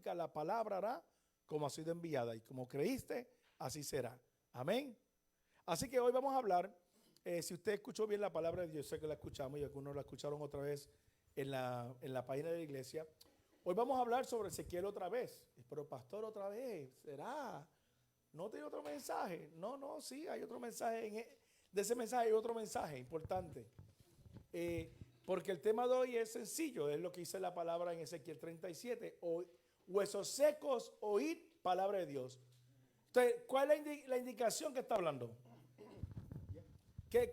práctica la palabra hará como ha sido enviada. Y como creíste, así será. Amén. Así que hoy vamos a hablar, si usted escuchó bien la palabra de Dios, sé que la escuchamos y algunos la escucharon otra vez en la página de la iglesia. Hoy vamos a hablar sobre Ezequiel otra vez. Pero pastor, otra vez, ¿será? ¿No tiene otro mensaje? No, sí, hay otro mensaje. De ese mensaje hay otro mensaje importante. Porque el tema de hoy es sencillo, es lo que dice la palabra en Ezequiel 37. Huesos secos, oíd palabra de Dios. Entonces, ¿cuál es la indicación que está hablando?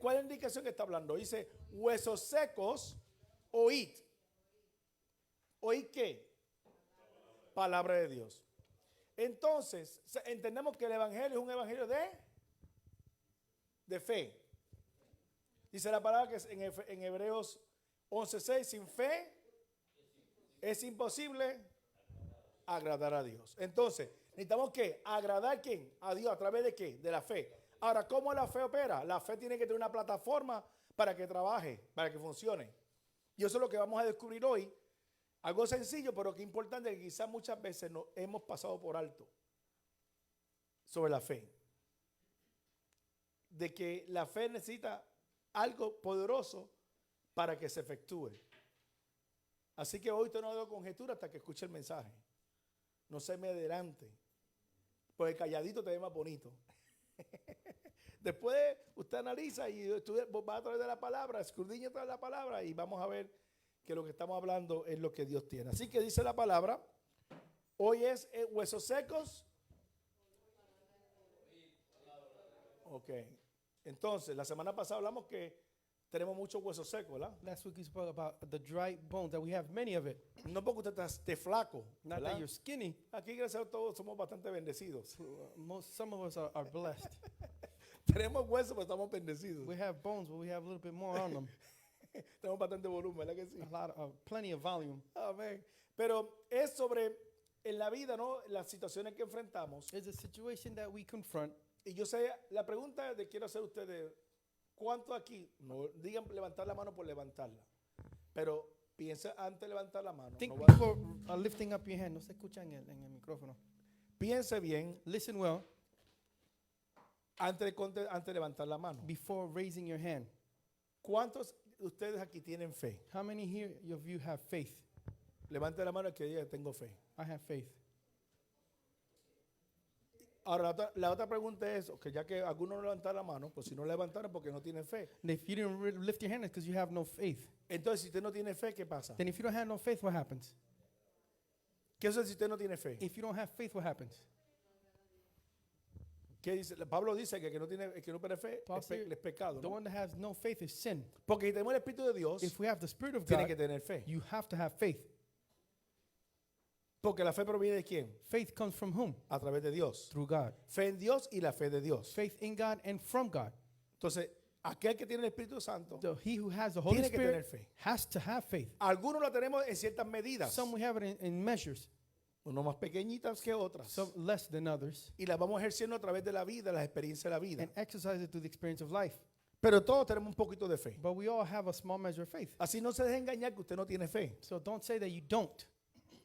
¿Cuál es la indicación que está hablando? Dice, huesos secos, oíd. ¿Oíd qué? Palabra de Dios. Entonces, entendemos que el evangelio es un evangelio de fe. Dice la palabra que en Hebreos 11:6, sin fe es imposible agradar a Dios. Entonces, necesitamos ¿qué? ¿Agradar a quién? A Dios. ¿A través de qué? De la fe. Ahora, ¿cómo la fe opera? La fe tiene que tener una plataforma para que trabaje, para que funcione. Y eso es lo que vamos a descubrir hoy. Algo sencillo, pero que importante, que quizás muchas veces nos hemos pasado por alto sobre la fe. De que la fe necesita algo poderoso para que se efectúe. Así que hoy no doy conjetura hasta que escuche el mensaje. No se me adelante, porque calladito te ve más bonito. Después usted analiza y va a través de la palabra, escudriña a través de la palabra y vamos a ver que lo que estamos hablando es lo que Dios tiene. Así que dice la palabra, hoy es huesos secos. Ok. Entonces, la semana pasada hablamos que tenemos muchos huesos secos, ¿verdad? Last week we spoke about the dry bones, that we have many of it. No porque usted esté flaco, Not ¿verdad? that you're skinny. Aquí, gracias a Dios, todos somos bastante bendecidos. Some of us are blessed. Tenemos huesos, pero estamos bendecidos. We have bones, but we have a little bit more on them. Tenemos bastante volumen, ¿verdad que sí? Plenty of volume. Amén. Pero es sobre, en la vida, ¿no? Las situaciones que enfrentamos. It's a situation that we confront. Y yo sé, la pregunta que quiero hacer a ustedes, ¿cuánto aquí? No digan levantar la mano por levantarla. Pero piensa antes de levantar la mano. Think No before lifting up your hand. No se escucha en el micrófono. piense bien Listen well antes de levantar la mano. before raising your hand. ¿Cuántos de ustedes aquí tienen fe? How many here of you have faith? Levante la mano el que diga tengo fe. I have faith. Ahora, la otra pregunta es, que ya que algunos no levantaron la mano, pues si no levantaron porque no tienen fe. And if you didn't lift your hand, it's because you have no faith. Entonces, si usted no tiene fe, ¿qué pasa? Then if you don't have no faith, what happens? ¿Qué es si usted no tiene fe? If you don't have faith, what happens? ¿Qué dice? Pablo dice que el que no tiene fe Paul es said, pecado, The ¿no? one that has no faith is sin. Porque si tenemos el Espíritu de Dios, If we have the Spirit of tiene God, que tener fe. you have to have faith. Porque la fe proviene de quién? Faith comes from whom? A través de Dios. Through God. Fe en Dios y la fe de Dios. Faith in God and from God. Entonces, aquel que tiene el Espíritu Santo, He who has the Holy tiene que tener Spirit fe. has to have faith. Algunos la tenemos en ciertas medidas, Some we have it in measures, unos más pequeñitas que otras. some less than others, Y las vamos ejerciendo a través de la vida, las experiencias de la vida. and exercise it through the experience of life. Pero todos tenemos un poquito de fe. But we all have a small measure of faith. Así no se deje engañar que usted no tiene fe. So don't say that you don't,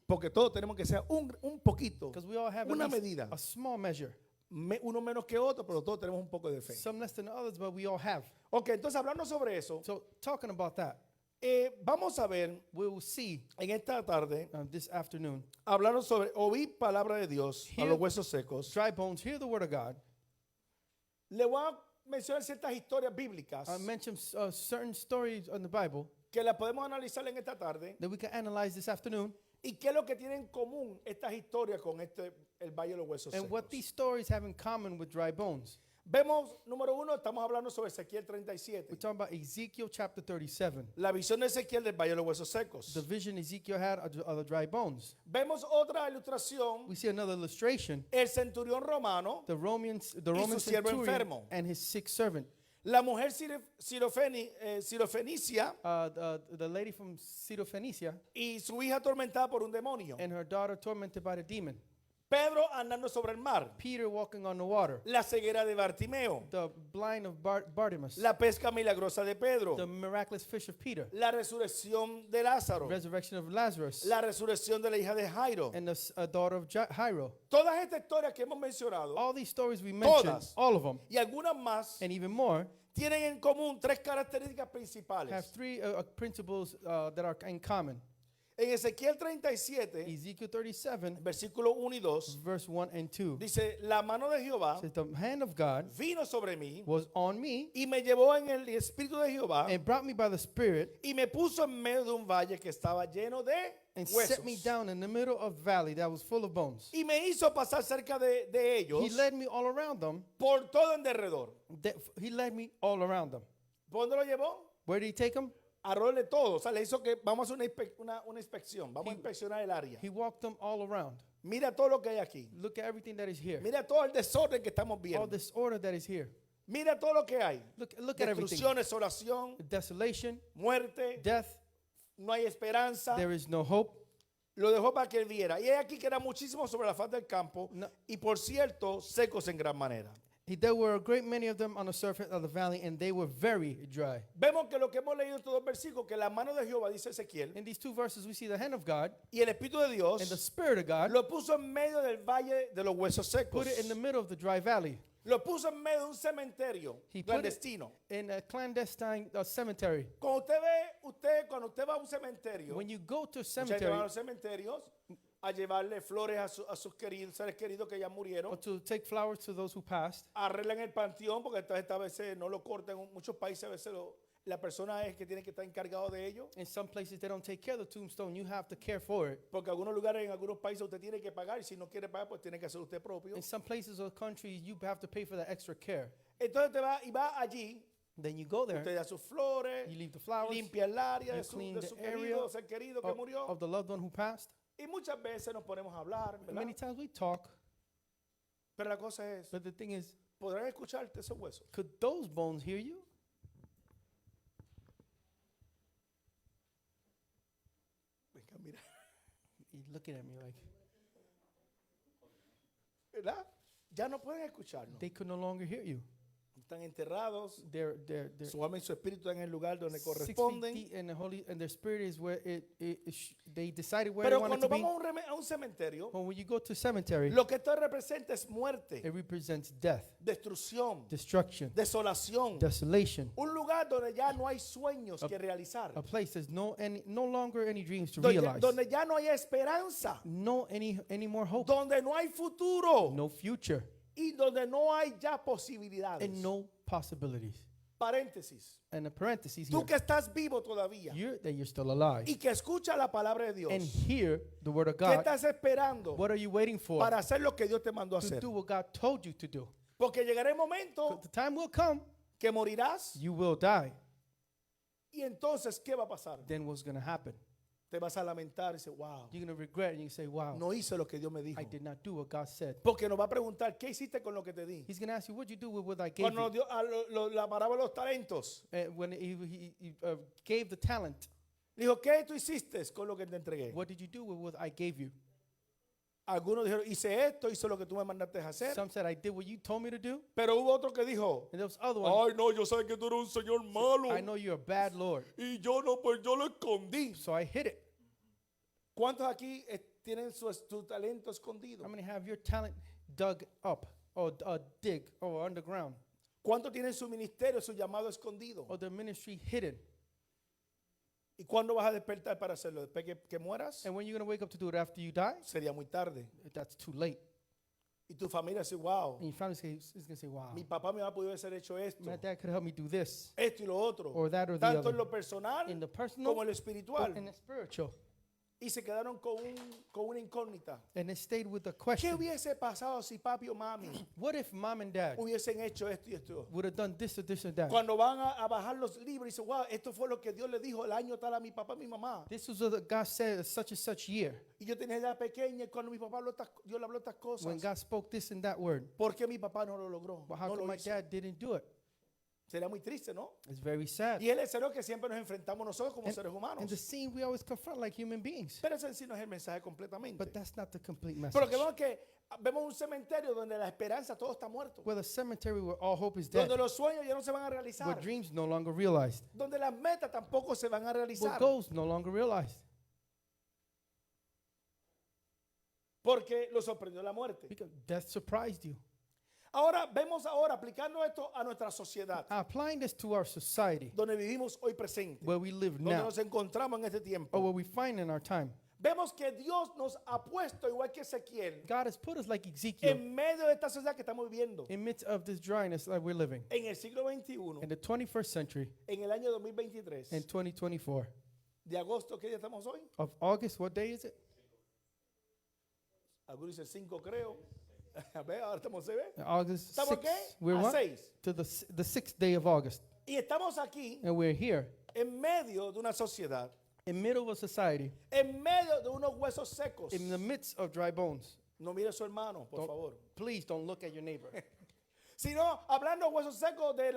Porque todos tenemos que ser un poquito, because we all have at una least medida. a small measure. Uno menos que otro, pero todos tenemos un poco de fe. Some less than others, but we all have. Ok, entonces hablando sobre eso, So talking about that, vamos a ver we will see en esta tarde, this afternoon, hablando sobre oír palabra de Dios a Hear- los huesos secos. dry bones, hear the word of God. Le voy a mencionar ciertas historias bíblicas I mentioned certain stories in the Bible que las podemos analizar en esta tarde. that we can analyze this afternoon, ¿Y qué es lo que tienen en común estas historias con el Valle de los Huesos and what Secos? these stories have in common with dry bones. Vemos, número uno, estamos hablando sobre Ezequiel 37. We're talking about Ezekiel chapter 37. La visión de Ezequiel del Valle de los Huesos Secos. The vision Ezekiel had of the dry bones. Vemos otra ilustración, We see another illustration. el centurión romano, The Roman su siervo centurion enfermo. and his sick servant. la mujer sirofenicia The lady from Syrophoenicia y su hija atormentada por un demonio. and her daughter tormented by the demon. Pedro andando sobre el mar, Peter walking on the water, la ceguera de Bartimeo, the blind of Bartimaeus, la pesca milagrosa de Pedro, the miraculous fish of Peter, la resurrección de Lázaro, resurrection of Lazarus, la resurrección de la hija de Jairo. and the daughter of Hiro. Todas estas historias que hemos mencionado All these stories we mentioned, Todas. all of them, y algunas más and even more, tienen en común tres características have principales. three principles that are in common. En Ezequiel 37, Ezekiel 37, versículos 1 y 2, verse 1 and 2, dice, la mano de Jehová says, the hand of God vino sobre mí was on me y me llevó en el espíritu de Jehová and brought me by the Spirit y me puso en medio de un valle que estaba lleno de and huesos. set me down in the middle of the valley that was full of bones. Y me hizo pasar cerca de ellos He led me all around them. por todo en derredor. He led me all around them. ¿Por dónde lo llevó? Where did he take them? Arrolle todo. O sea, le hizo que vamos a hacer una inspección. Vamos a inspeccionar el área. He walked them all around. Mira todo lo que hay aquí. Look at everything that is here. Mira todo el desorden que estamos All viendo. this order that is here. Mira todo lo que hay. Look at everything. Destrucción, desolación, Desolation, muerte. death, No hay esperanza. there is no hope. Lo dejó para que él viera. Y hay aquí que era muchísimo sobre la faz del campo. No. Y por cierto, secos en gran manera. There were a great many of them on the surface of the valley, and they were very dry. Vemos que lo que hemos leído en estos dos versículos, que la mano de Jehová, dice Ezequiel, In these two verses, we see the hand of God y el Espíritu de Dios and the Spirit of God lo puso en medio del valle de los huesos secos. put it in the middle of the dry valley, Lo puso en medio de un cementerio He put it- clandestino. in a clandestine cemetery. Cuando cuando usted va a un cementerio, When you go to a mucha gente va a cemetery los cementerios a llevarle flores a sus queridos, seres queridos que ya or murieron. to take flowers to those who passed, Arreglan el panteón porque a veces no lo cortan. En muchos países a veces la persona es que tiene que estar encargado de ello. in some places they don't take care of the tombstone. You have to care for it. Porque en algunos lugares, en algunos países usted tiene que pagar y si no quiere pagar pues tiene que hacer usted propio. In some places or countries, you have to pay for that extra care. Entonces va allí, Then you go there, usted da sus flores, you leave the flowers limpia el área you de su, clean de the su area querido, ser querido que murió. of the loved one who passed. Y muchas veces nos ponemos a hablar, And ¿verdad? many times we talk, Pero la cosa es, but the thing is, ¿podrán escucharte esos huesos? could those bones hear you? Venga, mira, He's looking at me like ¿verdad? Ya no pueden escucharnos. they could no longer hear you. Están enterrados, They're su alma y su espíritu en el lugar donde 6 feet corresponden. deep, and the holy and their spirit is where they decided where Pero they wanted cuando to be. vamos a un cementerio, But when you go to a cemetery, lo que esto representa es muerte, it represents death, destrucción, destruction, desolación. desolation. Un lugar donde ya no hay sueños que realizar. A place there's no longer any dreams to Donde, realize. donde ya no hay esperanza. No any more hope. Donde no hay futuro. No future. Y donde no hay ya posibilidades. And no possibilities. Paréntesis. And a parenthesis Tú here. que estás vivo todavía You're still alive. y que escucha la palabra de Dios. And hear the word of ¿Qué God. estás esperando What are you waiting for? para hacer lo que Dios te mandó a To hacer? do what God told you to do. Porque llegará el momento The time will come, que morirás you will die. y entonces ¿qué va a pasar? Then what's going to happen? Te vas a lamentar y dices, wow, You're going to regret and you say, wow, no hice lo que Dios me dijo. I did not do what God said. Porque nos va a preguntar, ¿qué hiciste con lo que te di? He's going to ask you, what did you do with what I gave Cuando nos you? dio la parábola de los talentos, When he gave the talent, dijo, ¿qué tú hiciste con lo que te entregué? what did you do with what I gave you? Algunos dijeron, hice esto, hice lo que tú me mandaste a hacer. Some said, I did what you told me to do. Pero hubo otro que dijo, And there was other one, ay no, yo sé que tú eres un señor malo. I know you're a bad Lord. Y yo no, pues yo lo escondí. So I hid it. ¿Cuántos aquí tienen su talento escondido? How many have your talent dug up or dig or underground ¿Cuántos tienen su ministerio, su llamado escondido? or the ministry hidden? ¿Y cuándo vas a despertar para hacerlo? ¿Después que mueras? And when you're going to wake up to do it after you die, Sería muy tarde. that's too late. Y tu familia dice, wow, And your family is going to say, wow, mi papá me va a poder haber hecho esto, my dad could help me do this. esto y lo otro. Or that or the Tanto other. en lo personal In the personal como en lo espiritual. and the spiritual. Y se quedaron con una incógnita. And they stayed with the ¿Qué question, hubiese pasado si papi o mami what if mom and dad hubiesen hecho esto y esto? would have done this or this or that? Cuando van a bajar los libros y dicen, wow, esto fue lo que Dios le dijo el año tal a mi papá y mi mamá. This was what God said such and such year. Y yo tenía edad pequeña y cuando mi papá Dios le habló estas When cosas. God spoke this and that word. ¿Por qué mi papá no lo logró? But how No come lo my hizo. dad didn't do it? Sería muy triste, ¿no? It's very sad. Y es el escenario que siempre nos enfrentamos nosotros como seres And the humanos. scene we always confront like human beings. Pero ese en sí no es el mensaje completamente. But that's not the complete message. Porque vemos un cementerio donde la esperanza todo está muerto. Well, a cemetery where all hope is dead, Donde los sueños ya no se van a where realizar. dreams no longer realized, Donde las metas tampoco se van a where realizar. goals no longer realized. Porque lo sorprendió la muerte. Because death surprised you. Ahora vemos aplicando esto a nuestra sociedad. Applying this to our society, Donde vivimos hoy presente. where we live Donde now, nos encontramos en este or tiempo. where we find in our time. Vemos que Dios nos ha puesto, igual que Ezequiel, God has put us like Ezekiel en medio de esta sociedad que estamos viviendo. in midst of this dryness that we're living. En el siglo XXI, In the 21st century, en el año 2023, in 2024, de agosto, ¿qué día estamos hoy? of August, what day is it? Algunos dicen 5, creo. A ver, ahora estamos, ¿se ve? August ¿Estamos 6th. qué? We're A what? 6. To the 6th day of August. Y estamos aquí And we're here en medio de una sociedad, in middle of a society, en medio de unos huesos secos. in the midst of dry bones. No mire a su hermano, por Don't- favor. Please don't look at your neighbor. Sino hablando de huesos secos de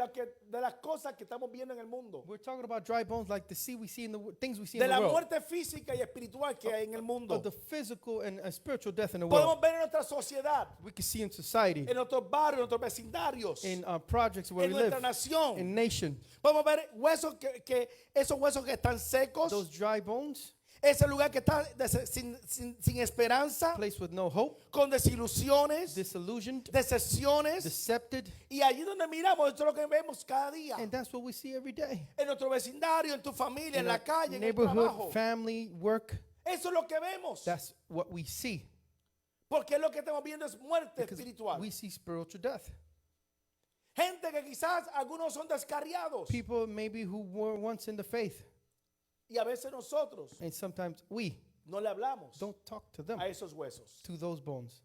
las cosas que estamos viendo en el mundo. We're talking about dry bones like the sea we see in the things we see De in la the world. muerte física y espiritual que hay en el mundo. Of the physical and spiritual death in the world. Podemos ver en nuestra sociedad, We can see in society, en nuestros barrios, en nuestros vecindarios, in projects where en we live, nuestra nación. in nation. Podemos ver huesos esos huesos que están secos, Those dry bones, ese lugar que está sin esperanza, place with no hope, con desilusiones, disillusioned, decepciones. decepted, Y allí donde miramos, esto es lo que vemos cada día. and that's what we see every day. En nuestro vecindario, en tu familia, en In la our calle, en el neighborhood, trabajo. family, work, Eso es lo que vemos. that's what we see. Porque lo que estamos viendo es muerte Because espiritual. we see spiritual death. Gente que quizás algunos son descarriados. People maybe who were once in the faith, Y a veces nosotros and sometimes we no le hablamos don't talk to them, a esos huesos. to those bones.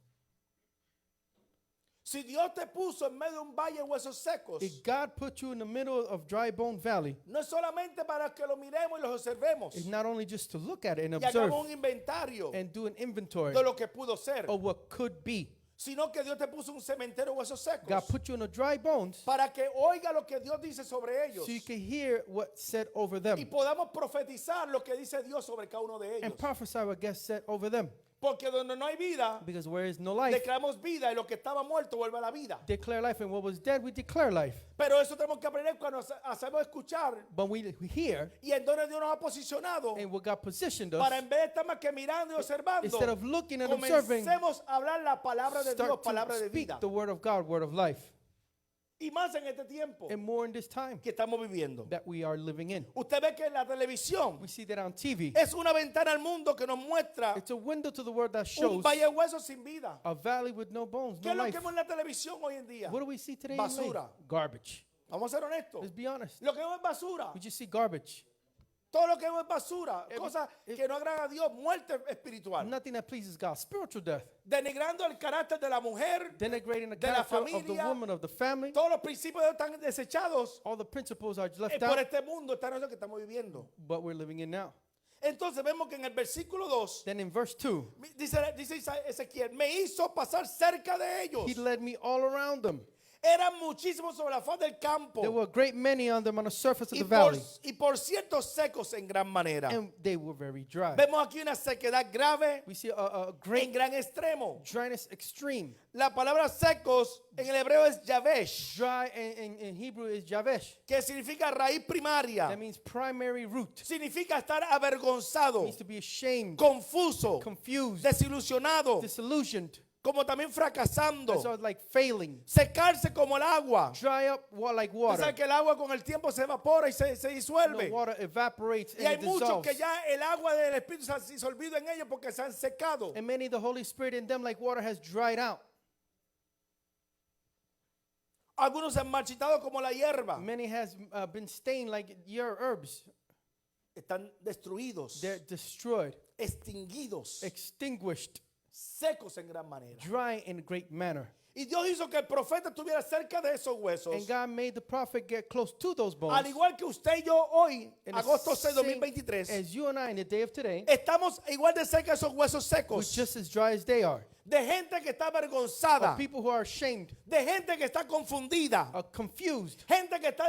Si Dios te puso en medio de un valle de huesos secos, If God put you in the middle of dry bone valley, no es solamente para que lo miremos y lo observemos it's not only just to look at it and y observe hagamos un inventario and do an inventory de lo que pudo ser, of what could be. sino que Dios te puso un cementerio de huesos secos God put you in the dry bones para que oiga lo que Dios dice sobre ellos so you can hear what's said over y them podamos profetizar lo que dice Dios sobre cada uno de ellos. and prophesy what gets said over them. Porque donde no hay vida, Because where is no life, declaramos vida y lo que estaba muerto vuelve a la vida. declare life, and what was dead, we declare life. Pero eso tenemos que aprender cuando hacemos escuchar But we hear, y en donde Dios nos ha posicionado and what God positioned us, para en vez de estar más que mirando y observando, instead of looking and observing, comencemos a hablar la palabra de Dios, start palabra to de speak vida. the word of God, word of life, Y más en este tiempo and more in this time que estamos viviendo. that we are living in. Usted ve que la televisión We see that on TV. es una ventana al mundo que nos muestra It's a window to the world that un shows valle de huesos sin vida. a valley with no bones, ¿Qué no es lo life. que vemos en la televisión hoy en día? What do we see today? in life? Basura. Garbage. Vamos a ser honestos. Let's be honest. Lo que vemos es basura. We just see garbage. Todo lo que vemos es basura. Every- Cosas que no agradan a Dios. Muerte espiritual. Nothing that pleases God. Spiritual death. Denigrando el carácter de la mujer. Denigrating the de la character of the familia. woman, of the family. Todos los principios de Dios están desechados All the principles are left por out, este mundo. Está en eso que estamos viviendo. but we're living in now. Entonces vemos que en el versículo 2 Then in verse 2, dice Ezequiel, me hizo pasar cerca de ellos. he led me all around them. Eran muchísimos sobre la faz del campo. There were a great many on them on the surface of Y the valley, por cierto secos en gran manera. and they were very dry. Vemos aquí una sequedad grave We see a en great gran extremo. dryness extreme. La palabra secos en el hebreo es yavesh, Dry in Hebrew is Javesh. que significa raíz primaria. That means primary root. Significa estar avergonzado, Means to be ashamed, confuso, confused, desilusionado, disillusioned. como también fracasando. So like failing. Secarse como el agua. Dry up like Usted water. sabe que el agua con el tiempo se evapora y se No, disuelve. water evaporates Y hay and it muchos dissolves. que ya el agua del Espíritu se ha disolvido en ellos porque se han secado. And many, the Holy Spirit in them, like water, has dried out. Algunos se han marchitado como la hierba. Many has been stained like your herbs. Están destruidos, They're destroyed, extinguidos, extinguished, secos en gran manera. dry in a great manner. Y Dios hizo que el profeta estuviera cerca de esos huesos. And God made the prophet get close to those bones. Al igual que usted y yo hoy, And the agosto 6, same 2023, as you and I in the day of today, estamos igual de cerca de esos huesos we're secos. just as dry as they are. De gente que está avergonzada. Of people who are ashamed, De gente que está confundida. are confused, Gente que está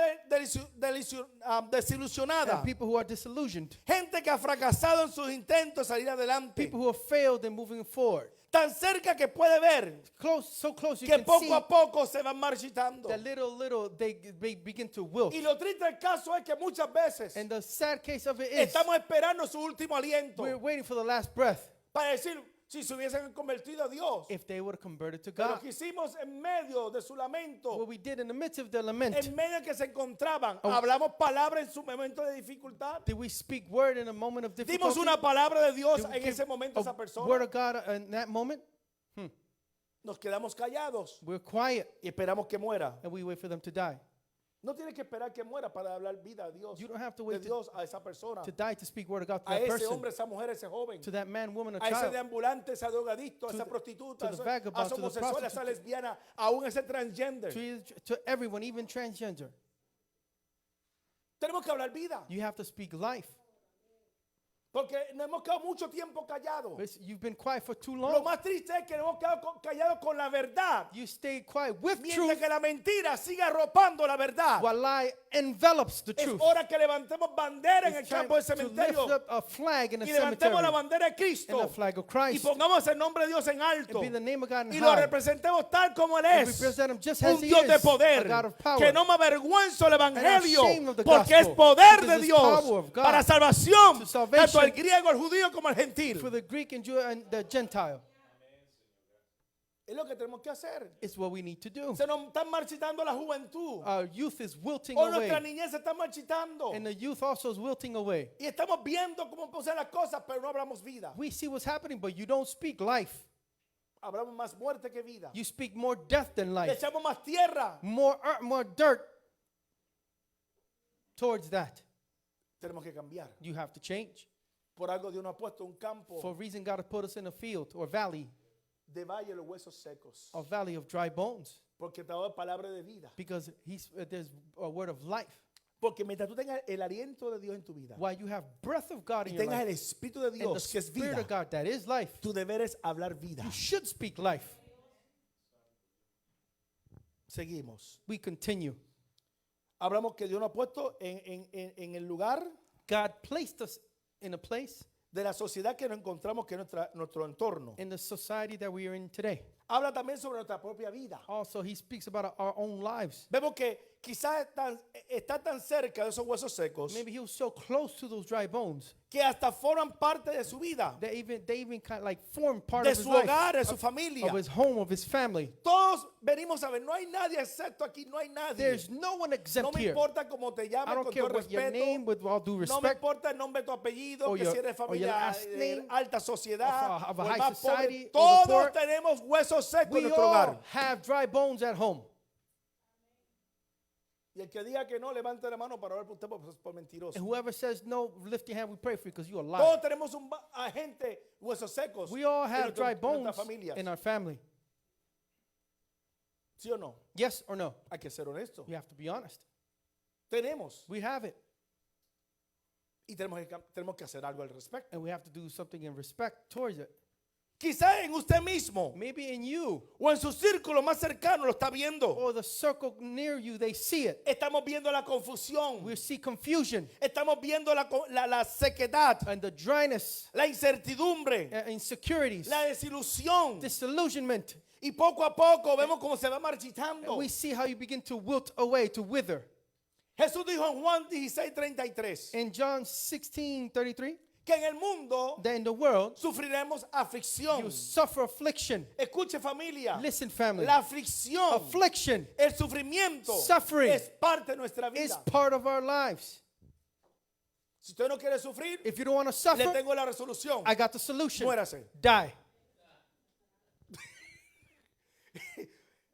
desilusionada. and people who are disillusioned, Gente que ha fracasado en sus intentos de salir adelante. people who have failed in moving forward. Tan cerca que puede ver Close, so close you que can poco see a poco se van marchitando. that little they begin to wilt. Y lo triste del caso es que muchas veces And the sad case of it is estamos esperando su último aliento we're waiting for the last breath. para decir si se hubiesen convertido a Dios. If they would have converted to Pero God, que hicimos en medio de su lamento, what we did in the midst of the lament, en medio en que se encontraban, Oh. hablamos palabra en su momento de dificultad. did we speak word in a moment of Dimos difficulty? una palabra de Dios Did we en give ese momento a esa a word persona. of God in that moment? Nos quedamos callados We're quiet y esperamos que muera. and we wait for them to die. No tienes que esperar que muera para hablar vida a Dios, You don't have to de wait to, Dios a esa persona, to die to speak word of God to a that ese person, hombre, esa mujer, ese joven, to that man, woman, or a ese child, deambulante, ese drogadicto, a To esa the- prostituta, to a the ese- vagabond, a ese to the homosexual, a esa prostitute. lesbiana, aún ese transgender. to everyone, even transgender. Tenemos que hablar vida, You have to speak life. porque nos hemos quedado mucho tiempo callados. You've been quiet for too Lo long. más triste es que nos hemos quedado callados con la verdad, You stay quiet with mientras truth que la mentira sigue arropando la verdad. while lie envelops the Es truth. hora que levantemos bandera en el It's time campo del to lift cementerio up a flag in a y levantemos la cemetery bandera de and Cristo the flag of y Christ pongamos el nombre de Dios en alto and be the name of God in y lo high. representemos tal como Él And es, represent him just un as he Dios de is, poder, a God of power. que no me avergüenzo el Evangelio, ashamed of the porque es gospel, poder because de it's Dios power of God para salvación, to salvation, tanto al griego, al judío como al gentil. For the Greek and Jew and the Gentile. Es lo que tenemos que hacer. It's what we need to do. Se nos están marchitando la juventud, Our youth is wilting o nuestra away. niñez se está marchitando, And the youth also is wilting away. y estamos viendo cómo pasan las cosas, pero no hablamos vida. We see what's happening, but you don't speak life. Hablamos más muerte que vida. You speak more death than Le life. echamos más tierra. More earth, more dirt towards that. Tenemos que cambiar. You have to change. Por algo Dios nos ha puesto un campo For a reason, God has put us in a field or valley, de valle de los huesos secos. a valley of dry bones, Porque te ha dado palabra de vida. because there's a word of life. Porque mientras tú tengas el aliento de Dios en tu vida While you have breath of God y in your tengas life el Espíritu de and the Dios, que es Spirit vida, of God that is life, tu deber es hablar vida. you should speak life. Seguimos. We continue. Hablamos que Dios nos ha puesto en el lugar God placed us in a place de la sociedad que nos encontramos, que es nuestro entorno. in the society that we are in today. Habla también sobre nuestra propia vida. Also, he speaks about our own lives. Vemos que quizás está tan cerca de esos huesos secos Maybe he was so close to those dry bones que hasta forman parte de su vida, that they even kind of like form part de of his su life, hogar, de su familia. of his home, of his family. Todos venimos a ver, no hay nadie excepto aquí, no hay nadie. There's no one No exempt me here. importa cómo te I llames, don't con care todo what your respeto. name, with all due No me respect, importa el nombre de tu apellido, or que your- si eres or your familia last de name, alta sociedad, of a o el high más pobre. society, or the Todos poor. tenemos huesos secos en we nuestro all hogar. have dry bones at home. Y el que diga que no, levante la mano para ver por usted por mentiroso. And whoever says no, lift your hand, we pray for you because you are Todos lying. tenemos a gente huesos secos We all en have dry en bones nuestras familias. in our family. ¿Sí o no? Yes or no? Hay que ser honesto. We have to be honest. Tenemos. We have it. Y tenemos que hacer algo al respecto. And we have to do something in respect towards it. Quizá en usted mismo Maybe in you o en su círculo más cercano lo está viendo. or the circle near you, they see it. Estamos viendo la confusión. We see confusion Estamos viendo la sequedad, and the dryness, la incertidumbre, insecurities, la desilusión. disillusionment. Y poco a poco vemos cómo se va And marchitando. we see how you begin to wilt away, to wither. Jesús dijo en Juan 16:33 In John 16:33, que en el mundo that in the world sufriremos aflicción. you suffer affliction. Escuche familia, Listen, family. la aflicción, Affliction el sufrimiento Suffering es parte de nuestra is vida. part of our lives. Si usted no quiere sufrir, If you don't want to le suffer, tengo la resolución. I got the solution. Muérase. Die.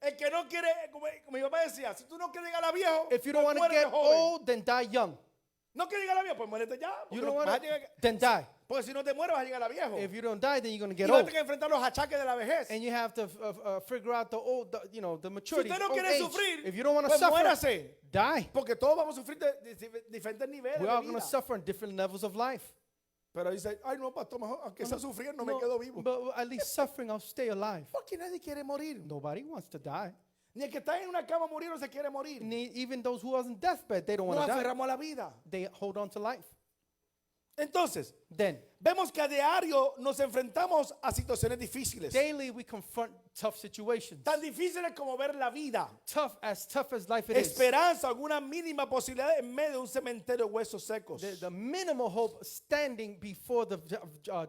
El que no quiere, como mi papá decía, si tú no quieres llegar a viejo, If you don't pues want to muérete get joven. old, then die young. No quiero llegar a viejo, pues muérete ya. Porque, You no don't want vas a to, llegar- then die. porque si no te mueres vas a llegar a viejo. If you don't die, then you're going to Y get vas a old. tener que enfrentar los achaques de la vejez. And you have to figure out the old, the Si maturity, usted no old quiere age. sufrir, If you don't want to pues suffer, muérase. die. Porque todos vamos a sufrir de diferentes niveles We're de all going to vida. suffer in different levels of life. Pero dice, ay no, pastor, mejor, aunque sea sufrir, no me No, quedo vivo. but at least suffering, I'll stay alive. Porque nadie quiere morir. Nobody wants to die. Ni el que está en una cama morir no se quiere morir. Even those who are on deathbed, they don't Nos want to die. aferramos a la vida. They hold on to life. Entonces, Then, vemos que a diario nos enfrentamos a situaciones difíciles. daily we confront tough situations. Tan difíciles como ver la vida. Tough as life it is. Esperanza, alguna mínima posibilidad en medio de un cementerio de huesos secos. The minimal hope standing before the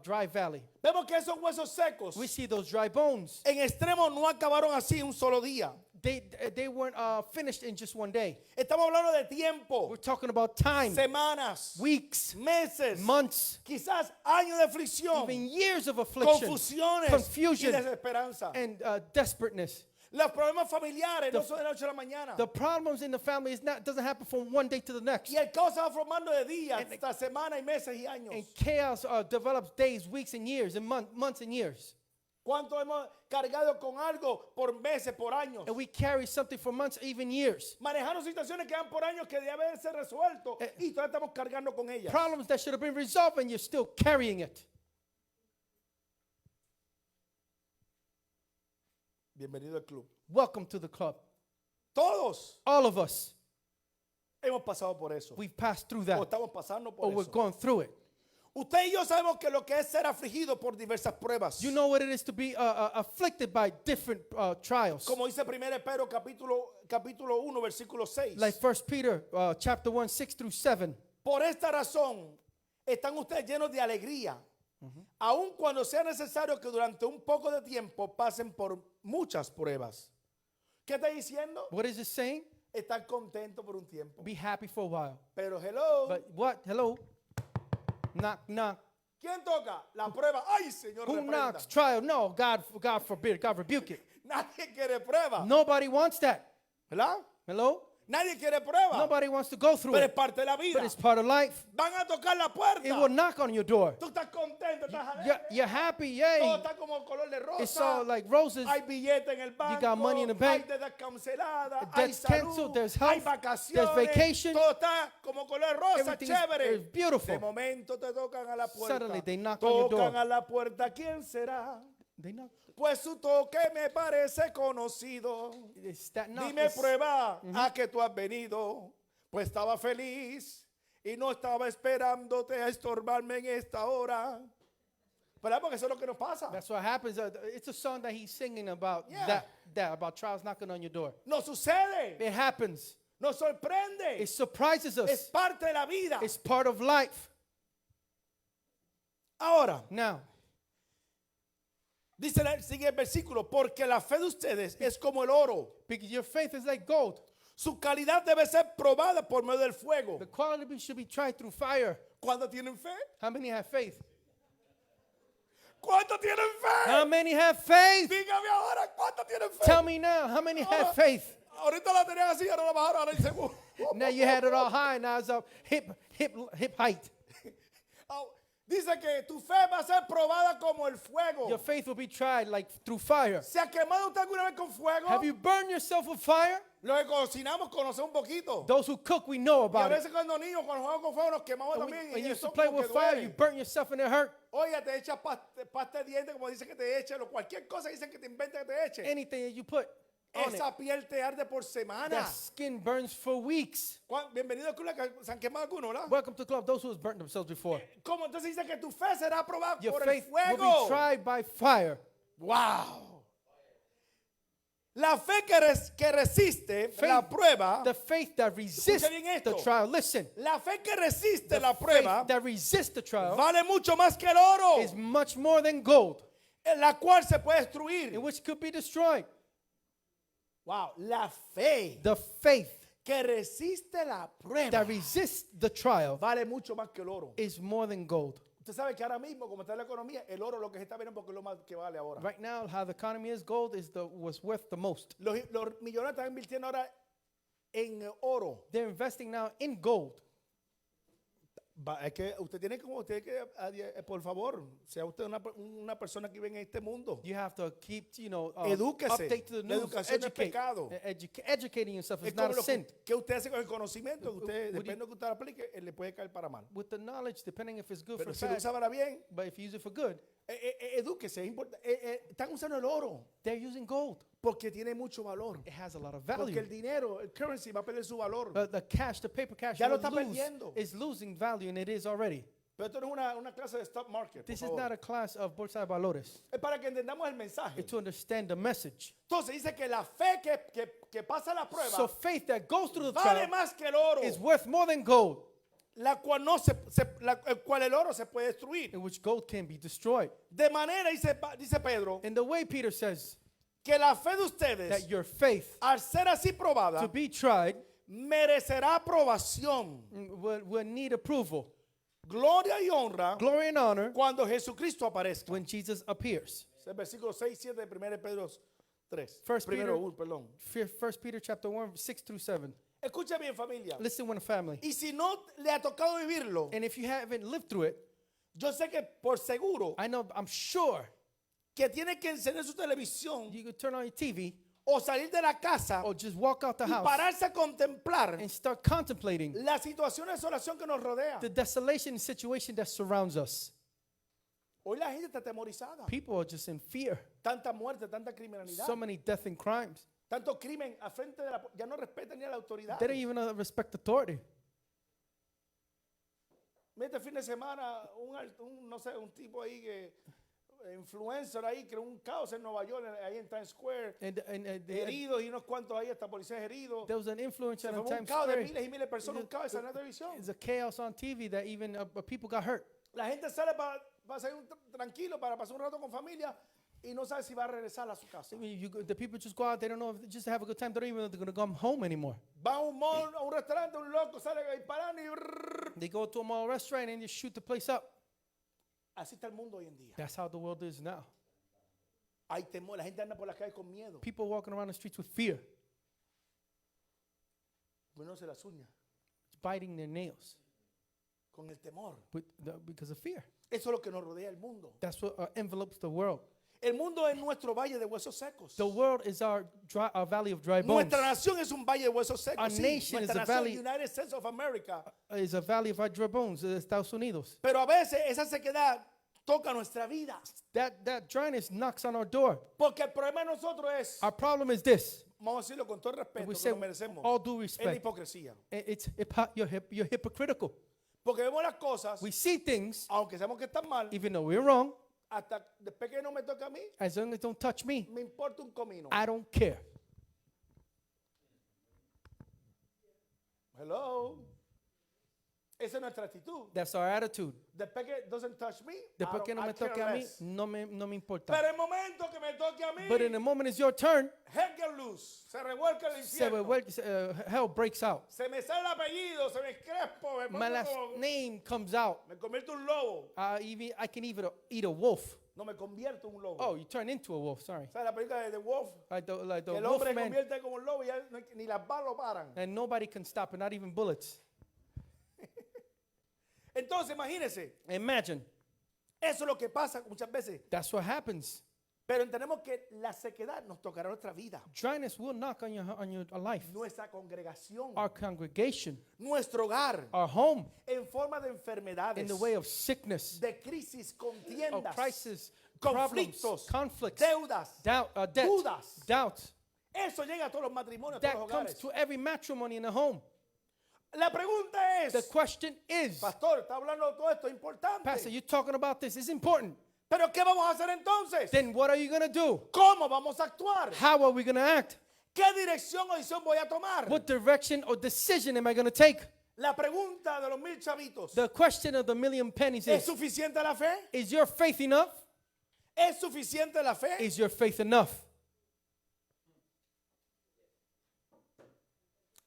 dry valley. Vemos que esos huesos secos We see those dry bones. en extremo no acabaron así un solo día. They weren't finished in just one day. Estamos hablando de tiempo, We're talking about time, semanas, weeks, meses, months, quizás años de aflicción, even years of affliction, confusiones y confusion, desesperanza. and desperateness. Los problemas familiares no son de la noche a la mañana. The problems in the family doesn't happen from one day to the next. Y el caos se va formando de días hasta semanas y meses y años. And chaos develops days, weeks, and years, and months and years. ¿Cuánto hemos cargado con algo por meses, por años? And we carry something for months, even years. Manejando situaciones que van por años que deben haberse resuelto y todavía estamos cargando con ellas. Problems that should have been resolved, and you're still carrying it. Bienvenido al club. Welcome to the club. Todos All of us, hemos pasado por eso. we've passed through O that, estamos pasando or por we're eso. going through it. Usted y yo sabemos que lo que es ser afligido por diversas pruebas. You know what it is to be afflicted by different trials. Como dice 1 Pedro capítulo 1 versículo 6. Like 1 Peter chapter 1, 6 through 7. Por esta razón están ustedes llenos de alegría, aun cuando sea necesario que durante un poco de tiempo pasen por muchas pruebas. ¿Qué está diciendo? What is it saying? Estar contento por un tiempo. Be happy for a while. Pero hello, But what? Hello? Knock, knock. ¿quién toca? La prueba. Ay, Señor, Who reprenda. knocks? Trial? No, God forbid. God rebuke it. Nadie quiere prueba. Nobody wants that. ¿Verdad? Hello? Nadie quiere prueba. Nobody wants to go through Pero es it. parte de la vida. But it's part of life. Van a tocar la puerta. It will knock on your door. Tú estás contento, estás You're, alegre. you're happy, Todo yay. está como color de It's rosa. all like roses. Hay billete en el banco. got money in the bank. Hay deudas canceladas. Debts Hay salud. canceled, there's Hay health, vacaciones. there's vacation. Todo está como color rosa, Everything chévere. is beautiful. De momento te tocan a la puerta. Suddenly they knock on your Tocan door. a la puerta. ¿Quién será? They knock. Pues su toque me parece conocido. It's that knock. Dime It's- prueba a que tú has venido. Pues estaba feliz y no estaba esperándote a estorbarme en esta hora. ¿Verdad? Porque eso es lo que nos pasa. That's what happens. It's a song that he's singing about Yeah. about trials knocking on your door. Nos sucede. It happens. Nos sorprende. It surprises Es us. parte de la vida. It's part of life. Ahora, Now, sigue el versículo, porque la fe de ustedes es como el oro. because your faith is like gold. Su calidad debe ser probada por medio del fuego. The quality should be tried through fire. ¿Cuántos tienen fe? How many have faith? ¿Cuántos tienen fe? How many have faith? Dígame ahora, ¿cuántos tienen fe? Tell me now, how many have faith? Ahorita la tenían así, ahora la bajaron, ahora dicen, Now you had it all high, now it's up hip height. Dice que tu fe va a ser probada como el fuego. Your faith will be tried like through fire. ¿Se ha quemado usted alguna vez con fuego? Have you burned yourself with fire? Lo que cocinamos conocemos un poquito. Those who cook, we know Y a about it. veces cuando niños, cuando jugamos con fuego, nos quemamos When también. you Y used to eso play como with que fire, duele. you burnt yourself and it hurt. Oye, te echas pasta de dientes, como dicen que te echen, o cualquier cosa dicen que te inventen que te echen. Anything that you put on it, Esa piel te arde por semana. that skin burns for weeks. Bienvenido al club, que se han quemado algunos, ¿verdad? Welcome to the club, those who have burnt themselves before. Como entonces dice que tu fe será probada Your por el faith will fuego. be tried by fire. Wow. La fe que resiste Faith- la prueba, The faith that resists bien esto. the trial. Listen, la fe que resiste the la prueba faith that resists the trial vale mucho más que el oro, is much more than gold, en la cual se puede destruir. in which could be destroyed. Wow, la fe The faith que resiste la prueba that resists the trial vale mucho más que el oro. is more than gold. Usted sabe que ahora mismo, como está la economía, el oro lo que se está viendo porque es lo más que vale ahora. Right now, how the economy is, gold is was worth the most. Los millonarios están invirtiendo ahora en oro. They're investing now in gold. Es que usted tiene por favor, sea usted una persona que vive en este mundo. You have to keep, Edúquese. update to the La news. educación no es pecado. Educating yourself Es is not como a lo sin. que usted hace con el conocimiento, que usted, Would depende de lo que usted aplique, le puede caer para mal. With the knowledge, depending if it's good Pero for si lo bad, usa para bien, but if you use it for good, edúquese, es importante. Están usando el oro they're using gold. porque tiene mucho valor. It has a lot of Porque value. el dinero, el currency va a perder su valor. The cash, the paper cash, Ya lo will está lose, perdiendo. is losing value, and it is already. Pero esto no es una clase de stock market. por This is favor. not a class of bolsa de valores. Es para que entendamos el mensaje. It's to understand the message. Entonces dice que la fe que pasa la prueba So faith that goes through the vale trial más que el oro, is worth more than gold, la cual el cual el oro se puede destruir. in which gold can be destroyed. De manera, dice Pedro, And the way Peter says que la fe de ustedes, that your faith, al ser así probada, to be tried, merecerá aprobación, will need approval, gloria y honra glory and honor cuando Jesucristo aparezca. when Jesus appears. Es el versículo 6 y 7 de 1 Pedro 3. First Primero, Peter- perdón. 1 Peter chapter 1, 6 through 7. Escucha bien, familia. Listen, when a family. Y si no le ha tocado vivirlo, And if you haven't lived through it, yo sé que por seguro I'm sure que tiene que encender su televisión you could turn on your TV o salir de la casa or just walk out the y house pararse a contemplar and start contemplating la situación de desolación que nos rodea. the desolation situation that surrounds us. Hoy la gente está atemorizada. People are just in fear. Tanta muerte, tanta criminalidad, So many death and crimes. tanto crimen a frente de la... Ya no respetan ni a la autoridad. They don't even respect authority. Este fin de semana, no sé, un tipo ahí que... influencer ahí, creó un caos en Nueva York, ahí en Times Square. Heridos y unos cuantos ahí, hasta policías heridos. There was an influencer Se in formó un Times caos de Square. miles y miles de personas, un caos en la televisión. It's a chaos on TV that even people got hurt. La gente sale para salir tranquilo, para pasar un rato con familia y no sabe si va a regresar a su casa. I mean, the people just go out. They don't know if just to have a good time. They don't even know if they're going to come home anymore. Va a un mall, a un restaurante, un loco sale disparando y... brrr. They go to a mall restaurant and just shoot the place up. Así está el mundo hoy en día. That's how the world is now. Hay temor, la gente anda por las calles con miedo. People walking around the streets with fear, Poniéndose las uñas, biting their nails con el temor. because of fear. Eso es lo que nos rodea el mundo. That's what envelopes the world. El mundo es nuestro valle de huesos secos. The world is our valley of dry bones. Nuestra nación es un valle de huesos secos. Our Sí, nation is nuestra a nación, valley- United States of America. Is a valley of our dry bones, Estados Unidos. Pero a veces esa sequedad toca nuestra vida. That dryness knocks on our door. Porque el problema de nosotros es, Our problem is this. vamos a decirlo con todo el respeto We que say nos merecemos, all due es la respect. hipocresía. You're hypocritical. Porque vemos las cosas, We see things, aunque sabemos que están mal, even though we're wrong, hasta después que no me toca a mí, as long as it don't touch me, me importa un comino. I don't care. Hello. Esa es nuestra actitud. That's our attitude. Después que doesn't touch me, Después que I no me care toque a mí, less. no me importa. Pero el momento que me toque a mí, But in the moment it's your turn, heck get loose. Se revuelca el infierno. hell breaks out. Se me sale el apellido, se me escrespo, me My pongo last como- name comes out. me convierto en un lobo. I can even eat a wolf. No me convierto en un lobo. Oh, you turn into a wolf. Sorry. ¿Sabes la película de The Wolf? Like the Que el wolf hombre se man, convierte como un lobo y ya ni las balas lo paran. and nobody can stop it, not even bullets. Entonces, imagínense, Imagine eso es lo que pasa muchas veces. that's what happens. Pero entendemos que la sequedad nos tocará nuestra vida, Dryness will knock on your life, nuestra congregación, our congregation, nuestro hogar, our home, en forma de enfermedades, in the way of sickness, de crisis, of contiendas, crisis, problems, conflictos, conflicts, deudas. debt, dudas. doubt. Eso llega a todos los matrimonios, a todos That los comes hogares. to every matrimony in the home. La pregunta The es, question is, pastor, está hablando de todo esto, es importante. Pastor, you're talking about this. It's important. Pero ¿qué vamos a hacer entonces? Then what are you going to do? ¿Cómo vamos a actuar? How are we going to act? ¿Qué dirección o decisión voy a tomar? What direction or decision am I going to take? La pregunta de los 1,000 chavitos. The question of the million pennies ¿Es is, suficiente la fe? is your faith enough? ¿Es suficiente la fe? Is your faith enough?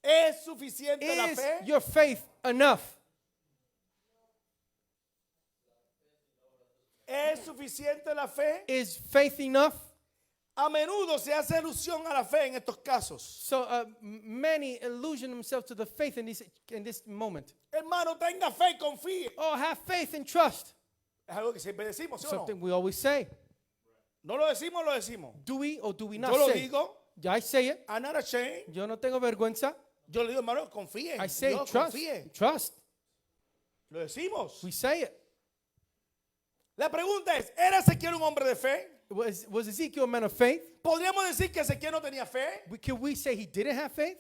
¿Es suficiente la Is fe? your faith enough? ¿Es suficiente la fe? Is faith enough? A menudo se hace alusión a la fe en estos casos. So many illusion themselves to the faith in this moment. Hermano, tenga fe y confíe. Oh, have faith and trust. Es algo que siempre decimos, ¿sí o Something no? we always say. No lo decimos, lo decimos. Do we or do we not Yo lo say? digo, I say it. I'm not ashamed. Yo no tengo vergüenza. Yo le digo, hermano, confíe. I say Dios, trust. confíe. Trust. Lo decimos. We say it. La pregunta es, ¿era Ezequiel un hombre de fe? Was Ezekiel a man of faith? ¿Podríamos decir que Ezequiel no tenía fe? Can we say he didn't have faith?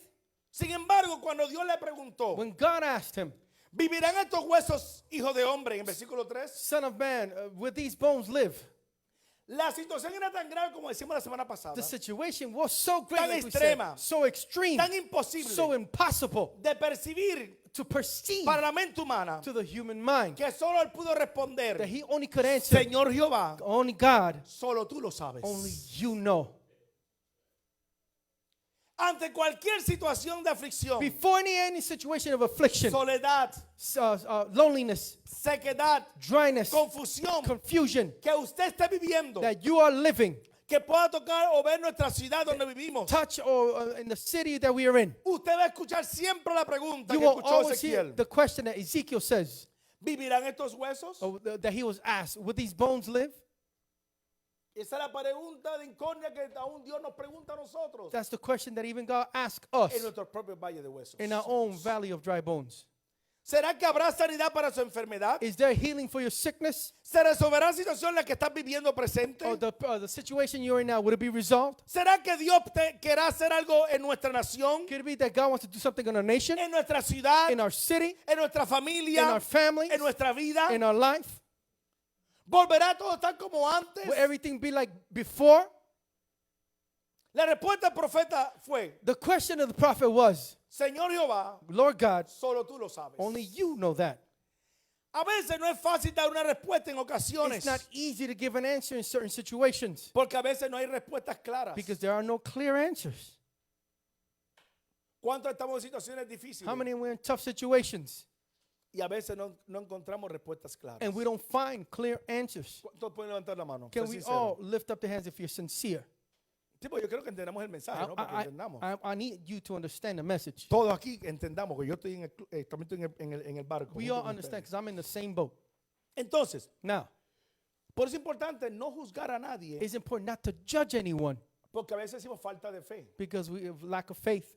Sin embargo, cuando Dios le preguntó, When God asked him, ¿vivirán estos huesos, hijo de hombre? En versículo 3. Son of man, will these bones live? La situación era tan grave como decimos la semana pasada. The situation was so great, Tan like we said, extrema, so extreme, tan imposible so impossible de percibir to perceive para la mente humana to the human mind que solo él pudo that responder, he only could answer, Señor Jehová, only God, solo tú lo sabes. only you know. Ante cualquier situación de aflicción, Before any situation of affliction, soledad, loneliness, sequedad, dryness, confusión confusion que usted esté viviendo, that you are living, que pueda tocar o ver nuestra ciudad donde vivimos, touch or in the city that we are in, usted va a escuchar siempre la pregunta you que will escuchó always hear Ezequiel. the question that Ezekiel says, ¿Vivirán estos huesos? that he was asked, would these bones live? Esa es la pregunta de incógnita que aún Dios nos pregunta a nosotros That's the question that even God asked us en nuestro propio valle de huesos. in our own valley of dry bones. ¿Será que habrá sanidad para su enfermedad? Is there healing for your sickness? ¿Se resolverá la situación en la que estás viviendo presente? Or the situation you're in now, would it be resolved? ¿Será que Dios querrá hacer algo en nuestra nación, Could it be that God wants to do something in our nation, en nuestra ciudad, in our city, en nuestra in familia, our families, en nuestra vida? in our life? ¿Volverá todo a estar como antes? Will everything be like before? La respuesta del profeta fue, The question of the prophet was, Señor Jehová, Lord God, solo tú lo sabes. only you know that. A veces no es fácil dar una respuesta en ocasiones, It's not easy to give an answer in certain situations porque a veces no hay respuestas claras. because there are no clear answers. ¿Cuántos estamos en situaciones difíciles? How many are in tough situations Y a veces no encontramos respuestas claras. and we don't find clear answers? ¿Cuántos pueden levantar la mano? Can Ser we sincero. all lift up the hands if you're sincere? Sí, pues yo creo que entendamos el mensaje, ¿no? Para que entendamos. I need you to understand the message. Todos aquí entendamos que yo estoy también estoy en el barco. We junto all con understand ustedes. because I'm in the same boat. Entonces, Now, por eso es importante no juzgar a nadie, it's important not to judge anyone porque a veces decimos falta de fe. because we have lack of faith.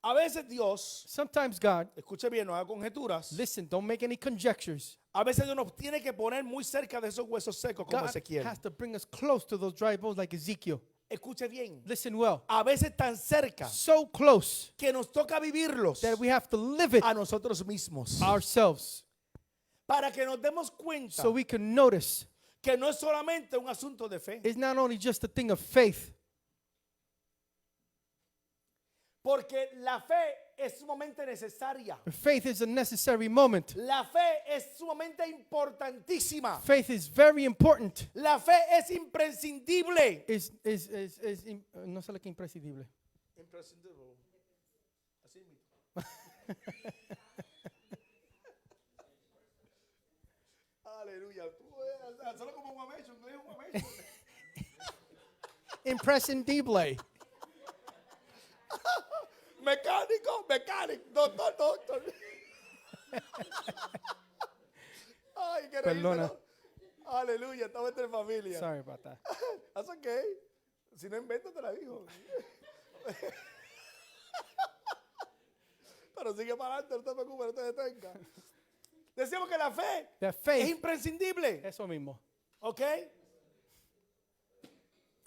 A veces Dios, Sometimes God, escuche bien, no haga conjeturas. listen, don't make any conjectures. A veces Dios nos tiene que poner muy cerca de esos huesos secos como God Ezequiel. has to bring us close to those dry bones like Ezekiel. Escuche bien. Listen well. A veces tan cerca So close que nos toca vivirlos that we have to live it a nosotros mismos. ourselves Para que nos demos cuenta so we can notice que no es solamente un asunto de fe. it's not only just a thing of faith, Porque la fe es sumamente necesaria. faith is a necessary moment. La fe es sumamente importantísima. Faith is very important. La fe es imprescindible. No sé lo que imprescindible. Imprescindible. Así mismo. Aleluya. Solo como un guamecho, no es un guamecho. Imprescindible. Mecánico, doctor. Ay, qué Perdona. reírmelo. Aleluya, estamos entre familia. Sorry about that. That's okay. Si no invento, te la digo. Pero sigue para adelante, no te preocupes, no te detengas. Decimos que la fe That es faith, imprescindible. eso mismo. ¿Ok?